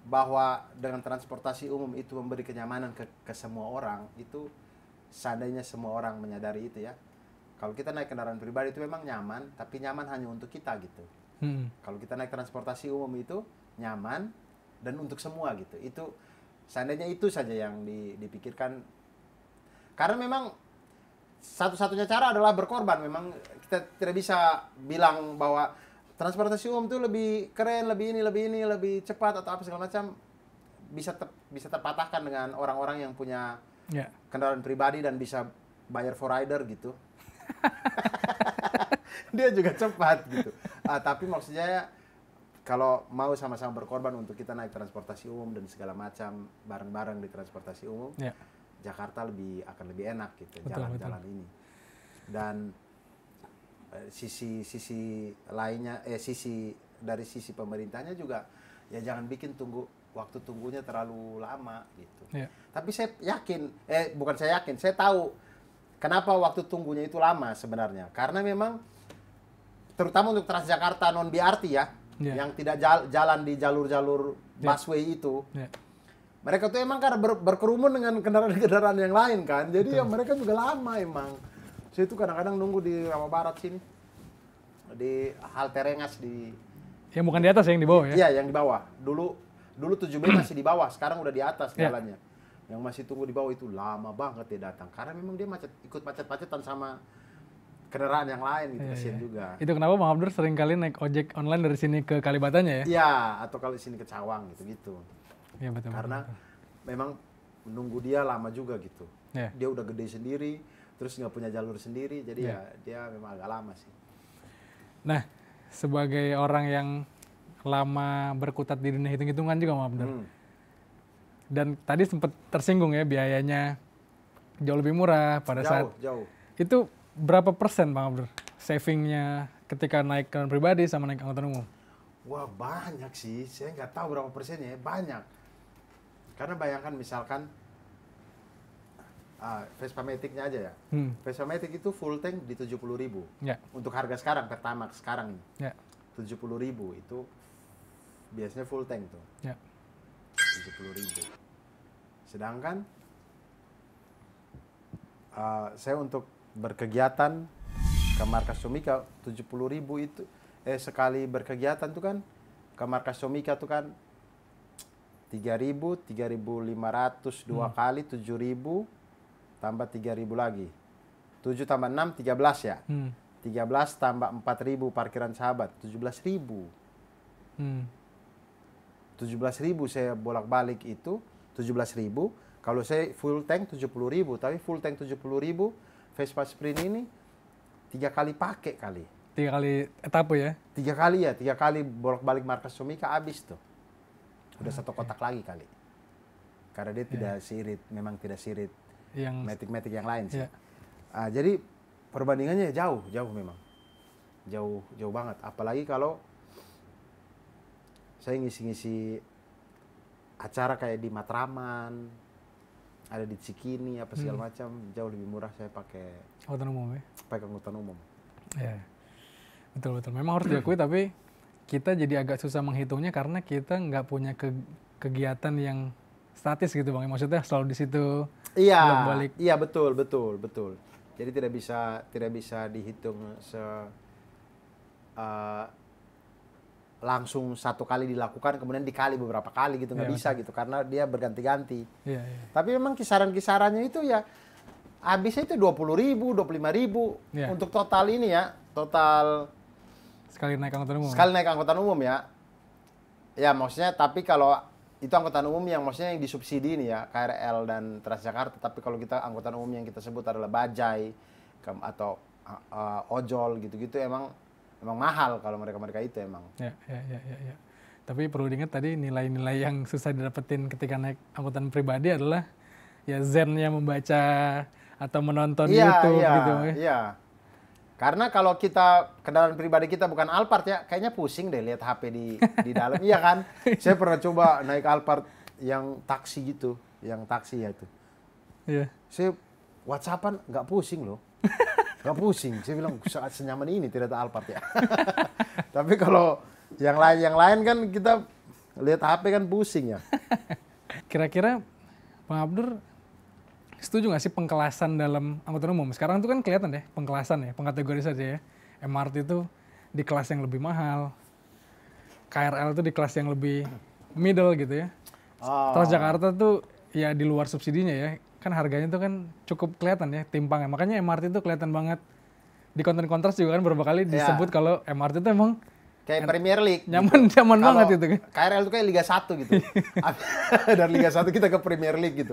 bahwa dengan transportasi umum itu memberi kenyamanan ke semua orang, itu seandainya semua orang menyadari itu ya. Kalau kita naik kendaraan pribadi itu memang nyaman, tapi nyaman hanya untuk kita gitu. Kalau kita naik transportasi umum itu nyaman dan untuk semua gitu. Itu seandainya itu saja yang dipikirkan. Karena memang satu-satunya cara adalah berkorban. Memang kita tidak bisa bilang bahwa transportasi umum itu lebih keren, lebih cepat atau apa segala macam. Bisa terpatahkan dengan orang-orang yang punya kendaraan pribadi dan bisa bayar for rider gitu. Dia juga cepat gitu. Tapi maksudnya kalau mau sama-sama berkorban untuk kita naik transportasi umum dan segala macam bareng-bareng di transportasi umum, Jakarta akan lebih enak gitu jalan-jalan ini. Dan sisi lainnya, sisi pemerintahnya juga ya jangan bikin waktu tunggunya terlalu lama gitu. Tapi saya yakin, bukan saya yakin, saya tahu kenapa waktu tunggunya itu lama sebenarnya. Karena memang terutama untuk Transjakarta non BRT ya, yang tidak jalan di jalur-jalur busway itu. Mereka tuh emang karena berkerumun dengan kendaraan-kendaraan yang lain kan. Jadi ya mereka juga lama emang. Saya tuh kadang-kadang nunggu di Rawa Barat sini. Di halte Rengas di... Yang bukan di atas, yang di bawah ya? Iya, yang di bawah. Dulu 7B masih di bawah, sekarang udah di atas jalannya. Yang masih tunggu di bawah itu lama banget dia datang. Karena memang dia ikut macet-macetan sama kendaraan yang lain gitu, kasihan juga. Itu kenapa Bang Abdur sering kali naik ojek online dari sini ke Kalibatanya ya? Iya, atau kalau sini ke Cawang gitu-gitu. Iya betul. Karena memang menunggu dia lama juga gitu. Dia udah gede sendiri, terus nggak punya jalur sendiri, jadi ya dia memang agak lama sih. Nah, sebagai orang yang lama berkutat di dunia hitung-hitungan juga Bang Abdur. Hmm. Dan tadi sempat tersinggung ya biayanya jauh lebih murah pada saat Jauh. itu berapa persen Bang Abdur savingnya ketika naik kendaraan pribadi sama naik angkutan umum? Wah banyak sih, saya nggak tahu berapa persennya, banyak. Karena bayangkan misalkan Vespa Matic-nya aja ya. Vespa Matic itu full tank di 70.000. Ya. Untuk harga sekarang, Pertamax sekarang ini. Ya. 70.000 itu biasanya full tank tuh. Ya. 70.000. Sedangkan saya untuk berkegiatan ke markas Somika 70.000 itu sekali berkegiatan tuh kan ke markas Somika tuh kan 3.000, 3.500 dua kali 7.000 tambah 3.000 lagi. 7 tambah 6 13 ya. 13 tambah 4.000 parkiran sahabat 17.000. 17.000 saya bolak-balik itu 17.000. Kalau saya full tank 70.000, tapi full tank 70.000 Vespa Sprint ini 3 kali pakai kali. 3 kali etape ya? 3 kali bolak-balik markas Somika habis tuh. Udah satu kotak lagi kali. Karena dia tidak sirit, memang tidak sirit Yang Matic-Matic yang lain sih. ya. Jadi perbandingannya jauh memang. Jauh banget. Apalagi kalau saya ngisi-ngisi acara kayak di Matraman, ada di Cikini apa segala macam, jauh lebih murah saya pakai Angkutan umum ya? angkutan umum. Ya. Betul. Memang harus diakui tapi kita jadi agak susah menghitungnya karena kita nggak punya kegiatan yang statis gitu Bang. Maksudnya selalu di situ. Balik. Iya betul. Jadi tidak bisa dihitung langsung satu kali dilakukan kemudian dikali beberapa kali gitu, nggak bisa gitu karena dia berganti-ganti. Iya. Tapi memang kisaran-kisarannya itu ya habisnya itu 20.000, 25.000 untuk total ini ya, total sekali naik angkutan umum. Sekali naik angkutan umum ya. Ya maksudnya tapi kalau itu angkutan umum yang maksudnya yang disubsidi ini ya, KRL dan Transjakarta, tapi kalau kita angkutan umum yang kita sebut adalah bajai atau ojol gitu-gitu emang mahal kalau mereka itu emang. Ya. Tapi perlu diingat tadi nilai-nilai yang susah didapetin ketika naik angkutan pribadi adalah ya zen-nya membaca atau menonton YouTube gitu. Iya. Karena kalau kita kendaraan pribadi kita bukan Alphard ya, kayaknya pusing deh lihat HP di dalam. Iya kan? Saya pernah coba naik Alphard yang taksi gitu, yang taksi ya itu. Iya. Saya WhatsAppan nggak pusing loh. Nggak pusing. Saya bilang saat senyaman ini tidak ada Alphard ya. Tapi kalau yang lain kan kita lihat HP kan pusing ya. Kira-kira Bang Abdur setuju nggak sih pengkelasan dalam angkutan umum? Sekarang itu kan kelihatan ya pengkelasan ya, pengkategorisasi ya. MRT itu di kelas yang lebih mahal, KRL itu di kelas yang lebih middle gitu ya. Transjakarta tuh ya di luar subsidinya ya. Kan harganya tuh kan cukup kelihatan ya timpangnya. Makanya MRT itu kelihatan banget. Di konten kontras juga kan beberapa kali disebut kalau MRT itu emang kayak Premier League. Nyaman banget itu kan. KRL itu kayak Liga 1 gitu. Dari Liga 1 kita ke Premier League gitu.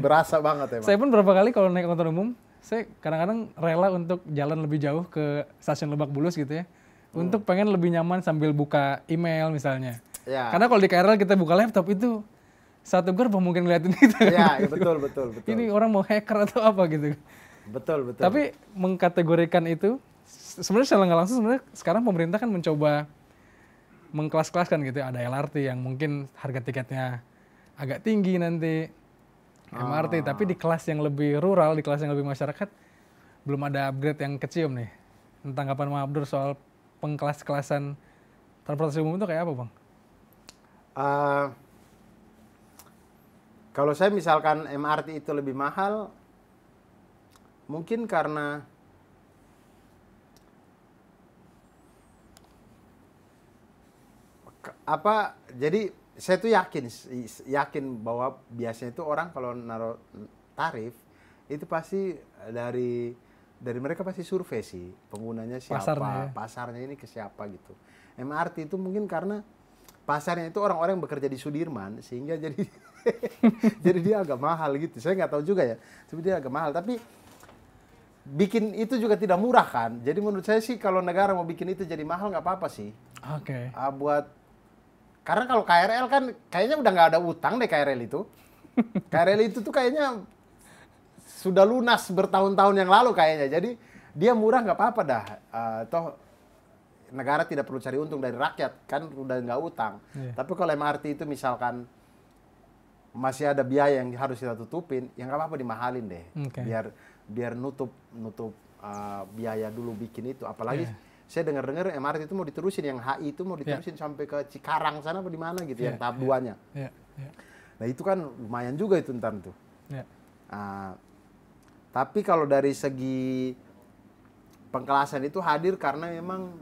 Berasa banget emang. Saya pun beberapa kali kalau naik angkutan umum, saya kadang-kadang rela untuk jalan lebih jauh ke stasiun Lebak Bulus gitu ya. Untuk pengen lebih nyaman sambil buka email misalnya. Ya. Karena kalau di KRL kita buka laptop itu satu gerbang mungkin ngeliatin kita. Iya, betul. Ini orang mau hacker atau apa gitu. Betul. Tapi mengkategorikan itu sebenarnya secara nggak langsung sebenarnya sekarang pemerintah kan mencoba mengkelas-kelaskan gitu ya. Ada LRT yang mungkin harga tiketnya agak tinggi nanti, MRT tapi di kelas yang lebih rural, di kelas yang lebih masyarakat belum ada upgrade yang kecium nih. Tanggapan Bang Abdur soal pengkelas-kelasan transportasi umum itu kayak apa Bang? Kalau saya misalkan MRT itu lebih mahal, mungkin karena jadi saya tuh yakin bahwa biasanya itu orang kalau naruh tarif itu pasti dari mereka pasti survei sih pengunanya siapa, pasarnya ini ke siapa gitu. MRT itu mungkin karena pasarnya itu orang-orang yang bekerja di Sudirman sehingga jadi jadi dia agak mahal gitu. Saya nggak tahu juga ya, tapi dia agak mahal. Tapi bikin itu juga tidak murah kan. Jadi menurut saya sih kalau negara mau bikin itu jadi mahal nggak apa-apa sih. Oke. Karena kalau KRL kan kayaknya udah nggak ada utang deh KRL itu. KRL itu tuh kayaknya sudah lunas bertahun-tahun yang lalu kayaknya. Jadi dia murah nggak apa-apa dah. Toh negara tidak perlu cari untung dari rakyat kan udah nggak utang. Tapi kalau MRT itu misalkan masih ada biaya yang harus kita tutupin, ya nggak apa-apa dimahalin deh. Biar nutup biaya dulu bikin itu. Apalagi saya dengar-dengar MRT itu mau diterusin, yang HI itu mau diterusin sampai ke Cikarang sana apa di mana gitu, yang tahap 2-nya. Nah itu kan lumayan juga itu ntar tuh. Tapi kalau dari segi pengkelasan itu hadir karena memang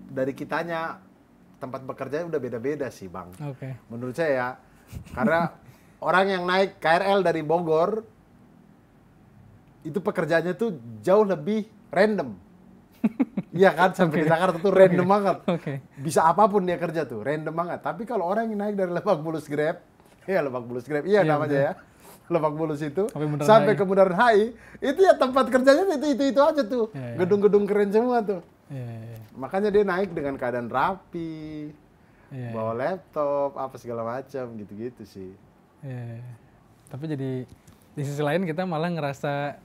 dari kitanya tempat bekerja udah beda-beda sih Bang. Menurut saya ya. Karena orang yang naik KRL dari Bogor itu pekerjaannya tuh jauh lebih random. Iya kan, sampai di Jakarta tuh random banget. Bisa apapun dia kerja tuh, random banget. Tapi kalau orang yang naik dari Lebak Bulus Grab, iya namanya ya. Lebak Bulus itu sampai ke Bundaran HI, itu ya tempat kerjanya itu aja tuh. Gedung-gedung keren semua tuh. Makanya dia naik dengan keadaan rapi. Bawa laptop, apa segala macam, gitu-gitu sih. Tapi jadi di sisi lain kita malah ngerasa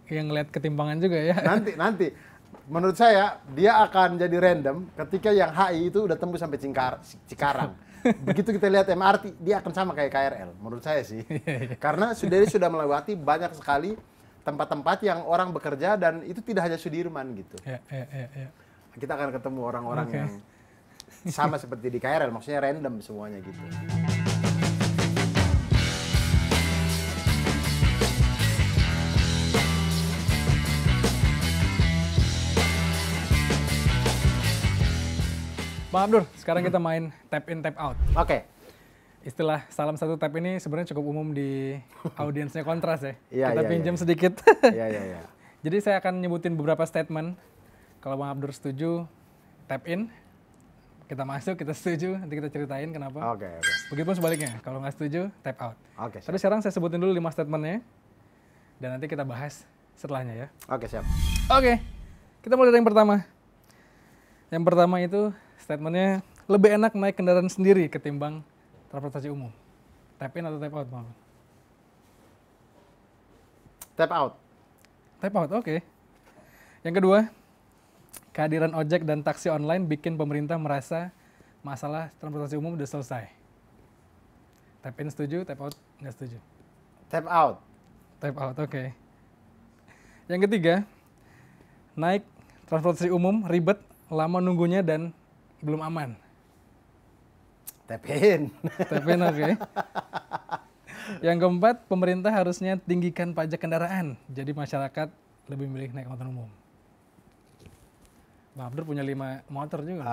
yang ngeliat ketimpangan juga ya. Nanti, menurut saya dia akan jadi random ketika yang HI itu udah tembus sampai Cikarang. Begitu kita lihat MRT, dia akan sama kayak KRL, menurut saya sih. Karena sudah melewati banyak sekali tempat-tempat yang orang bekerja dan itu tidak hanya Sudirman gitu. Kita akan ketemu orang-orang yang sama seperti di KRL, maksudnya random semuanya gitu. Bang Abdur, sekarang kita main tap in tap out. Istilah salam satu tap ini sebenarnya cukup umum di audiensnya Kontras ya. Kita pinjam sedikit. Jadi saya akan nyebutin beberapa statement. Kalau Bang Abdur setuju, tap in. Kita masuk, kita setuju, nanti kita ceritain kenapa. Begitupun sebaliknya, kalau nggak setuju, tap out. Tapi sekarang saya sebutin dulu 5 statementnya, dan nanti kita bahas setelahnya ya. Siap. Kita mulai dari yang pertama. Yang pertama itu statementnya, lebih enak naik kendaraan sendiri ketimbang transportasi umum. Tap in atau tap out, Bang? Tap out. Tap out, oke. Yang kedua, kehadiran ojek dan taksi online bikin pemerintah merasa masalah transportasi umum udah selesai. Tap in setuju, tap out nggak setuju? Tap out. Tap out, oke. Yang ketiga, naik transportasi umum ribet, lama nunggunya dan belum aman. Tap in. Tap in, oke. Yang keempat, pemerintah harusnya tinggikan pajak kendaraan, jadi masyarakat lebih milih naik angkutan umum. Bang Abdur punya 5 motor juga.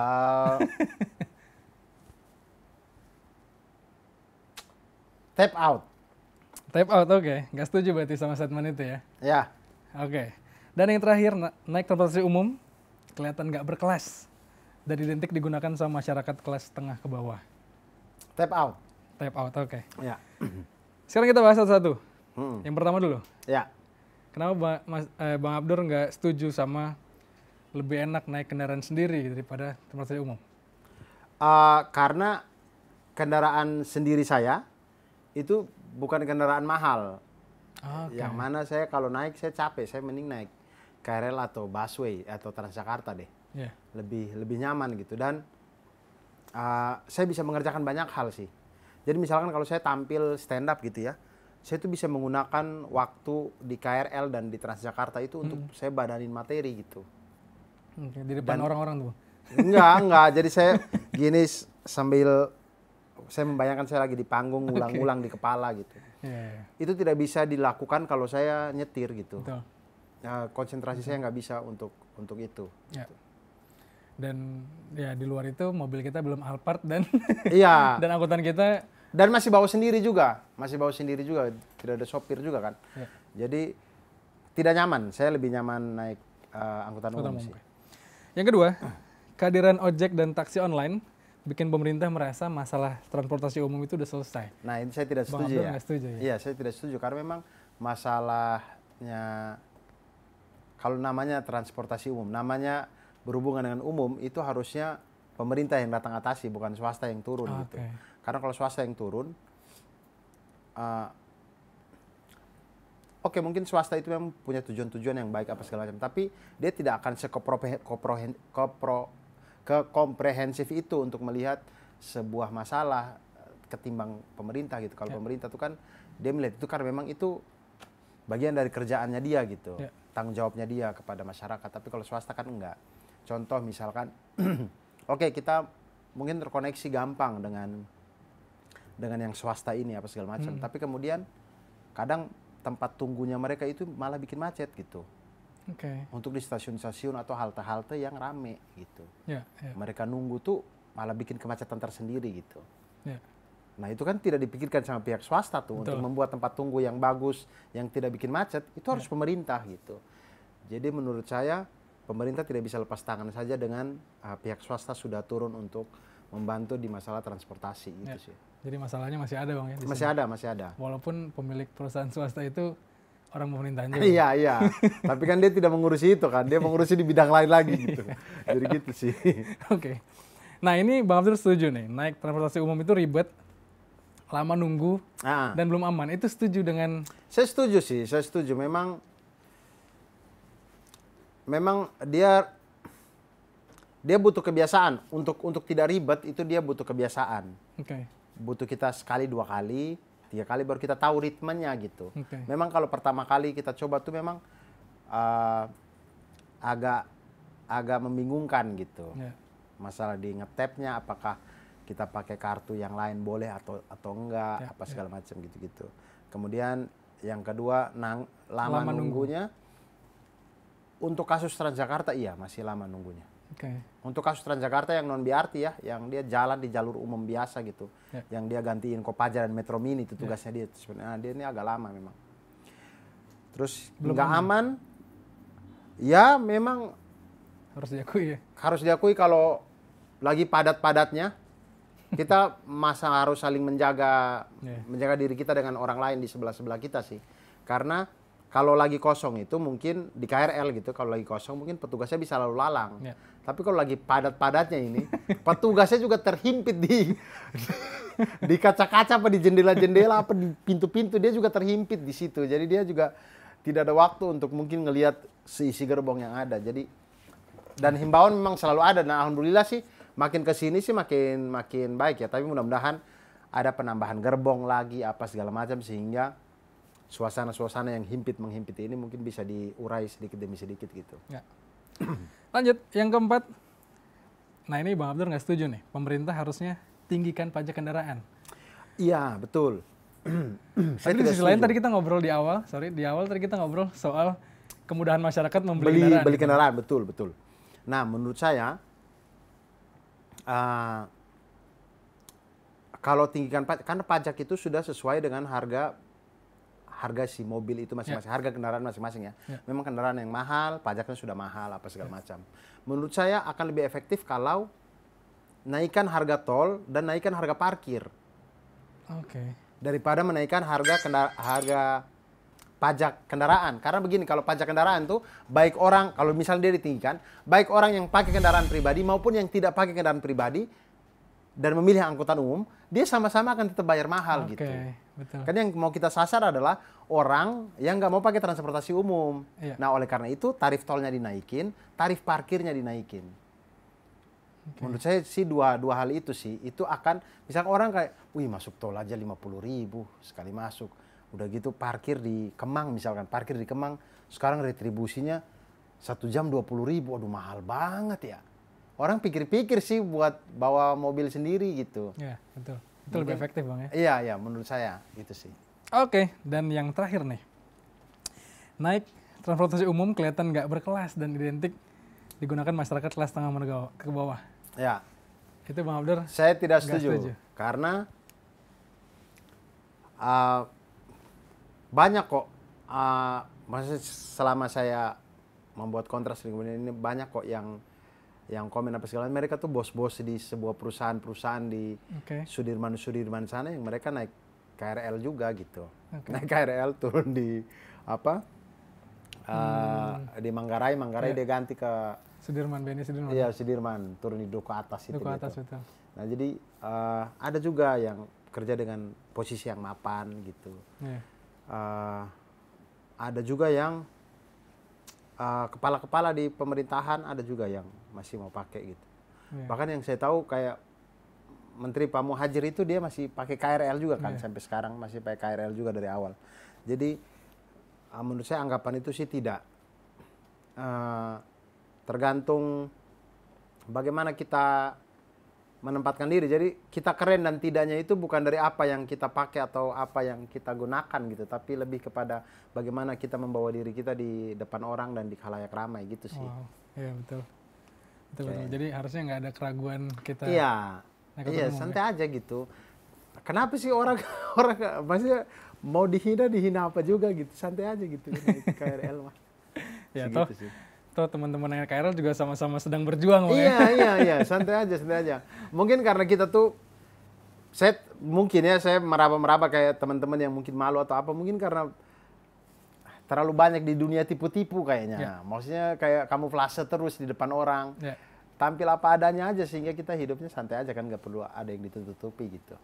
Tap out. Tap out, oke. Nggak setuju berarti sama statement itu ya? Ya. Oke. Dan yang terakhir, naik transportasi umum kelihatan nggak berkelas dan identik digunakan sama masyarakat kelas tengah ke bawah. Tap out. Tap out, oke. Ya. Sekarang kita bahas satu-satu. Yang pertama dulu. Ya. Kenapa Bang Abdur nggak setuju sama lebih enak naik kendaraan sendiri daripada transportasi umum? Karena kendaraan sendiri saya itu bukan kendaraan mahal. Yang mana saya kalau naik saya capek, saya mending naik KRL atau busway atau Transjakarta deh. Lebih nyaman gitu, dan saya bisa mengerjakan banyak hal sih. Jadi misalkan kalau saya tampil stand up gitu ya, saya tuh bisa menggunakan waktu di KRL dan di Transjakarta itu untuk saya badanin materi gitu. Di depan orang-orang tuh? Enggak. Jadi saya gini sambil saya membayangkan saya lagi di panggung, ulang-ulang di kepala gitu. Itu tidak bisa dilakukan kalau saya nyetir gitu. Konsentrasi saya nggak bisa untuk itu. Dan ya di luar itu mobil kita belum Alphard dan dan angkutan kita dan masih bawa sendiri juga, tidak ada sopir juga kan. Jadi tidak nyaman. Saya lebih nyaman naik angkutan umum sih. Yang kedua, kehadiran ojek dan taksi online bikin pemerintah merasa masalah transportasi umum itu udah selesai. Nah, ini saya tidak setuju ya. Setuju, ya. Iya, saya tidak setuju karena memang masalahnya kalau namanya transportasi umum, namanya berhubungan dengan umum, itu harusnya pemerintah yang datang atasi, bukan swasta yang turun gitu. Karena kalau swasta yang turun, oke, mungkin swasta itu memang punya tujuan-tujuan yang baik apa segala macam, tapi dia tidak akan komprehensif itu untuk melihat sebuah masalah ketimbang pemerintah gitu. Kalau pemerintah itu kan dia melihat itu karena memang itu bagian dari kerjaannya dia gitu, tanggung jawabnya dia kepada masyarakat. Tapi kalau swasta kan enggak. Contoh misalkan, oke, kita mungkin terkoneksi gampang dengan yang swasta ini apa segala macam. Tapi kemudian kadang tempat tunggunya mereka itu malah bikin macet gitu. Untuk di stasiun-stasiun atau halte-halte yang rame gitu. Mereka nunggu tuh malah bikin kemacetan tersendiri gitu. Nah itu kan tidak dipikirkan sama pihak swasta tuh. Untuk membuat tempat tunggu yang bagus, yang tidak bikin macet, itu harus pemerintah gitu. Jadi menurut saya pemerintah tidak bisa lepas tangan saja dengan pihak swasta sudah turun untuk membantu di masalah transportasi itu sih. Jadi masalahnya masih ada Bang ya? Masih ada. Walaupun pemilik perusahaan swasta itu orang pemerintahan juga. Iya. Tapi kan dia tidak mengurusi itu kan, dia mengurusi di bidang lain lagi gitu. Jadi gitu sih. Oke. Nah ini Bang Abdur setuju nih, naik transportasi umum itu ribet, lama nunggu, dan belum aman. Itu setuju dengan... Saya setuju sih, saya setuju. Memang dia butuh kebiasaan. Untuk tidak ribet itu dia butuh kebiasaan. Butuh kita sekali, 2 kali, 3 kali baru kita tahu ritmenya gitu. Memang kalau pertama kali kita coba tuh memang agak membingungkan gitu. Masalah di ngetapnya, apakah kita pakai kartu yang lain boleh atau enggak, apa segala macam gitu-gitu. Kemudian yang kedua lama nunggunya. Untuk kasus Transjakarta iya masih lama nunggunya. Untuk kasus Transjakarta yang non BRT ya, yang dia jalan di jalur umum biasa gitu, yang dia gantiin Kopaja dan Metro Mini, itu tugasnya dia. Sebenarnya dia ini agak lama memang. Terus nggak aman, ya memang harus diakui ya. Harus diakui kalau lagi padat-padatnya, kita harus saling menjaga diri kita dengan orang lain di sebelah kita sih. Karena kalau lagi kosong itu mungkin di KRL gitu, kalau lagi kosong mungkin petugasnya bisa lalu lalang. Tapi kalau lagi padat-padatnya ini, petugasnya juga terhimpit di kaca-kaca apa di jendela-jendela apa di pintu-pintu, dia juga terhimpit di situ. Jadi dia juga tidak ada waktu untuk mungkin ngelihat seisi gerbong yang ada. Jadi dan himbauan memang selalu ada. Nah, alhamdulillah sih makin ke sini sih makin baik ya. Tapi mudah-mudahan ada penambahan gerbong lagi apa segala macam sehingga suasana-suasana yang menghimpit ini mungkin bisa diurai sedikit demi sedikit gitu. Lanjut, yang keempat. Nah ini Bang Abdur nggak setuju nih, pemerintah harusnya tinggikan pajak kendaraan. Iya, betul. Tapi di sisi lain tadi kita ngobrol di awal tadi kita ngobrol soal kemudahan masyarakat membeli beli kendaraan, betul. Nah menurut saya, kalau tinggikan pajak, karena pajak itu sudah sesuai dengan harga si mobil itu masing-masing, harga kendaraan masing-masing ya. Memang kendaraan yang mahal, pajaknya sudah mahal, apa segala macam. Menurut saya akan lebih efektif kalau naikkan harga tol dan naikkan harga parkir. Daripada menaikkan harga pajak kendaraan. Karena begini, kalau pajak kendaraan tuh, baik orang, kalau misalnya dia ditinggikan, baik orang yang pakai kendaraan pribadi maupun yang tidak pakai kendaraan pribadi, dan memilih angkutan umum, dia sama-sama akan tetap bayar mahal gitu. Betul. Karena yang mau kita sasar adalah orang yang nggak mau pakai transportasi umum. Nah oleh karena itu tarif tolnya dinaikin, tarif parkirnya dinaikin. Menurut saya sih dua hal itu sih, itu akan, misalnya orang kayak, wih masuk tol aja 50.000 sekali masuk. Udah gitu parkir di Kemang misalkan, parkir di Kemang sekarang retribusinya 1 jam 20.000, aduh mahal banget ya. Orang pikir-pikir sih buat bawa mobil sendiri gitu. Iya, betul. Itu lebih efektif Bang ya? Iya, menurut saya gitu sih. Oke, dan yang terakhir nih. Naik transportasi umum kelihatan nggak berkelas dan identik digunakan masyarakat kelas tengah menengah ke bawah. Ya. Itu Bang Abdur? Saya tidak setuju. Karena banyak kok, maksudnya selama saya membuat kontras ini banyak kok yang komen apa segala, mereka tuh bos-bos di sebuah perusahaan di Sudirman sana yang mereka naik KRL juga gitu. Naik KRL turun di Di Manggarai dia ganti ke Sudirman, BNI Sudirman. Iya, Sudirman, turun di Duku Atas itu. Duku Atas, gitu. betul. Nah, jadi ada juga yang kerja dengan posisi yang mapan gitu. Ada juga yang kepala-kepala di pemerintahan, ada juga yang masih mau pakai gitu. Bahkan yang saya tahu kayak Menteri Pak Muhajir itu dia masih pakai KRL juga kan, sampai sekarang masih pakai KRL juga dari awal. Jadi menurut saya anggapan itu sih tidak, tergantung bagaimana kita menempatkan diri. Jadi kita keren dan tidaknya itu bukan dari apa yang kita pakai atau apa yang kita gunakan gitu, tapi lebih kepada bagaimana kita membawa diri kita di depan orang dan di khalayak ramai gitu sih. Wow, iya betul. Betul. Jadi harusnya nggak ada keraguan kita. Iya, santai aja gitu. Kenapa sih orang maksudnya mau dihina apa juga gitu, santai aja gitu naik KRL mah. Ya toh teman-teman yang KRL juga sama-sama sedang berjuang. Iya, santai aja. Mungkin karena kita tuh, saya meraba-meraba kayak teman-teman yang mungkin malu atau apa, mungkin karena terlalu banyak di dunia tipu-tipu kayaknya. Maksudnya kayak kamuflase terus di depan orang. Tampil apa adanya aja sehingga kita hidupnya santai aja kan, nggak perlu ada yang ditutupi gitu.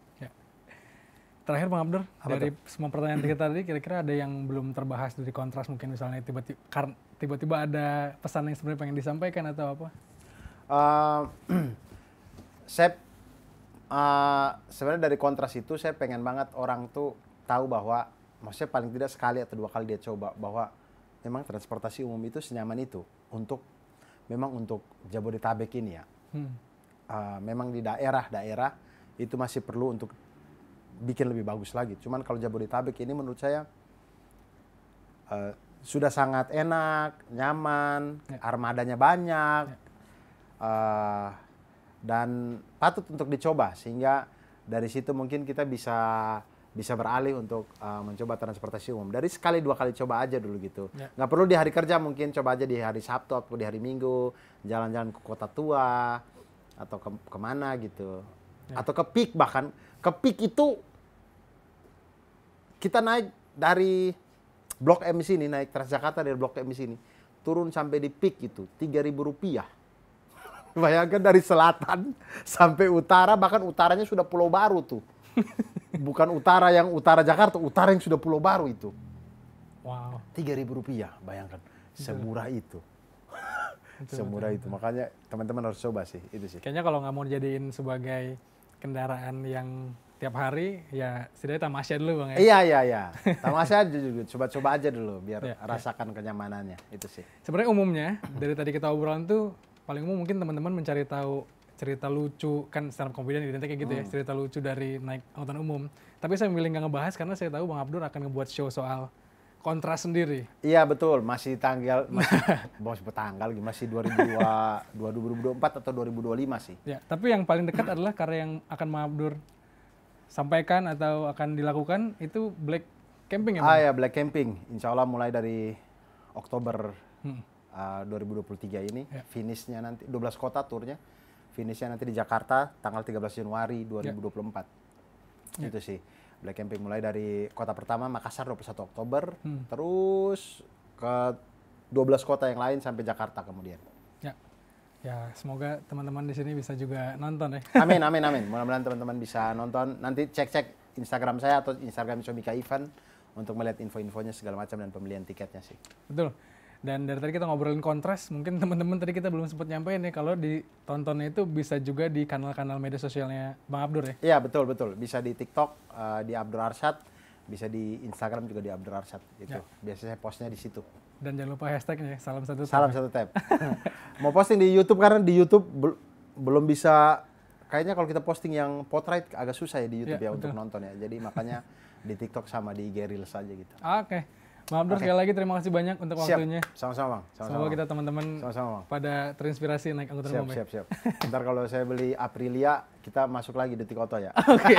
Terakhir Bang Abdur, dari semua pertanyaan kita tadi, kira-kira ada yang belum terbahas dari kontras, mungkin misalnya tiba-tiba ada pesan yang sebenarnya pengen disampaikan atau apa? Saya sebenarnya dari kontras itu saya pengen banget orang tuh tahu bahwa, maksudnya paling tidak sekali atau 2 kali dia coba, bahwa memang transportasi umum itu senyaman itu untuk Jabodetabek ini ya. Memang di daerah-daerah itu masih perlu untuk bikin lebih bagus lagi. Cuman kalau Jabodetabek ini menurut saya sudah sangat enak, nyaman, armadanya banyak, dan patut untuk dicoba. Sehingga dari situ mungkin kita bisa beralih untuk mencoba transportasi umum. Dari sekali 2 kali coba aja dulu gitu. Nggak perlu di hari kerja, mungkin coba aja di hari Sabtu atau di hari Minggu, jalan-jalan ke Kota Tua atau kemana gitu. Atau ke PIK, bahkan ke PIK itu kita naik dari Blok M sini, naik Transjakarta dari Blok M sini, turun sampai di PIK itu Rp3.000. Bayangkan dari selatan sampai utara, bahkan utaranya sudah Pulau Baru tuh. Bukan utara yang utara Jakarta, utara yang sudah Pulau Baru itu. Wow. Rp3.000, bayangkan. Semurah itu. Semurah itu. Makanya teman-teman harus coba sih, itu sih. Kayaknya kalau nggak mau dijadiin sebagai kendaraan yang tiap hari, ya setidaknya tamasya dulu Bang ya? Iya. Tamasya aja juga, coba-coba aja dulu, biar rasakan kenyamanannya, itu sih. Sebenarnya umumnya, dari tadi kita obrolan tuh, paling umum mungkin teman-teman mencari tahu cerita lucu, kan stand up comedian identik kayak gitu ya, cerita lucu dari naik angkutan umum. Tapi saya memilih nggak ngebahas karena saya tahu Bang Abdur akan ngebuat show soal kontras sendiri. Iya betul, masih 2024 atau 2025 sih. Ya, tapi yang paling dekat adalah karya yang akan Bang Abdur sampaikan atau akan dilakukan itu Black Camping ya Bang? Ya, Black Camping. Insya Allah mulai dari Oktober 2023 ini, finishnya nanti 12 kota turnya. Finishnya nanti di Jakarta tanggal 13 Januari 2024. Itu sih. Black Camping mulai dari kota pertama Makassar 21 Oktober, terus ke 12 kota yang lain sampai Jakarta kemudian. Ya, semoga teman-teman di sini bisa juga nonton ya. Amin. Mudah-mudahan teman-teman bisa nonton. Nanti cek Instagram saya atau Instagram Comika Event untuk melihat info-infonya segala macam dan pembelian tiketnya sih. Betul. Dan dari tadi kita ngobrolin kontras, mungkin teman-teman tadi kita belum sempat nyampein ya, kalau ditontonnya itu bisa juga di kanal-kanal media sosialnya Bang Abdur ya? Iya, betul. Bisa di TikTok, di Abdur Arsyad, bisa di Instagram juga di Abdur Arsyad. Itu. Biasanya saya postnya di situ. Dan jangan lupa hashtagnya, salam satu tab. Mau posting di YouTube, karena di YouTube belum bisa, kayaknya kalau kita posting yang portrait agak susah ya di YouTube ya, untuk nonton ya. Jadi makanya di TikTok sama di IG Reels aja gitu. Oke. Bang Abdur, sekali lagi terima kasih banyak untuk waktunya. Sama-sama Bang. Semoga kita teman-teman pada terinspirasi naik angkutan umum. Siap. Ntar kalau saya beli Aprilia, kita masuk lagi di Tikoto ya. Oke.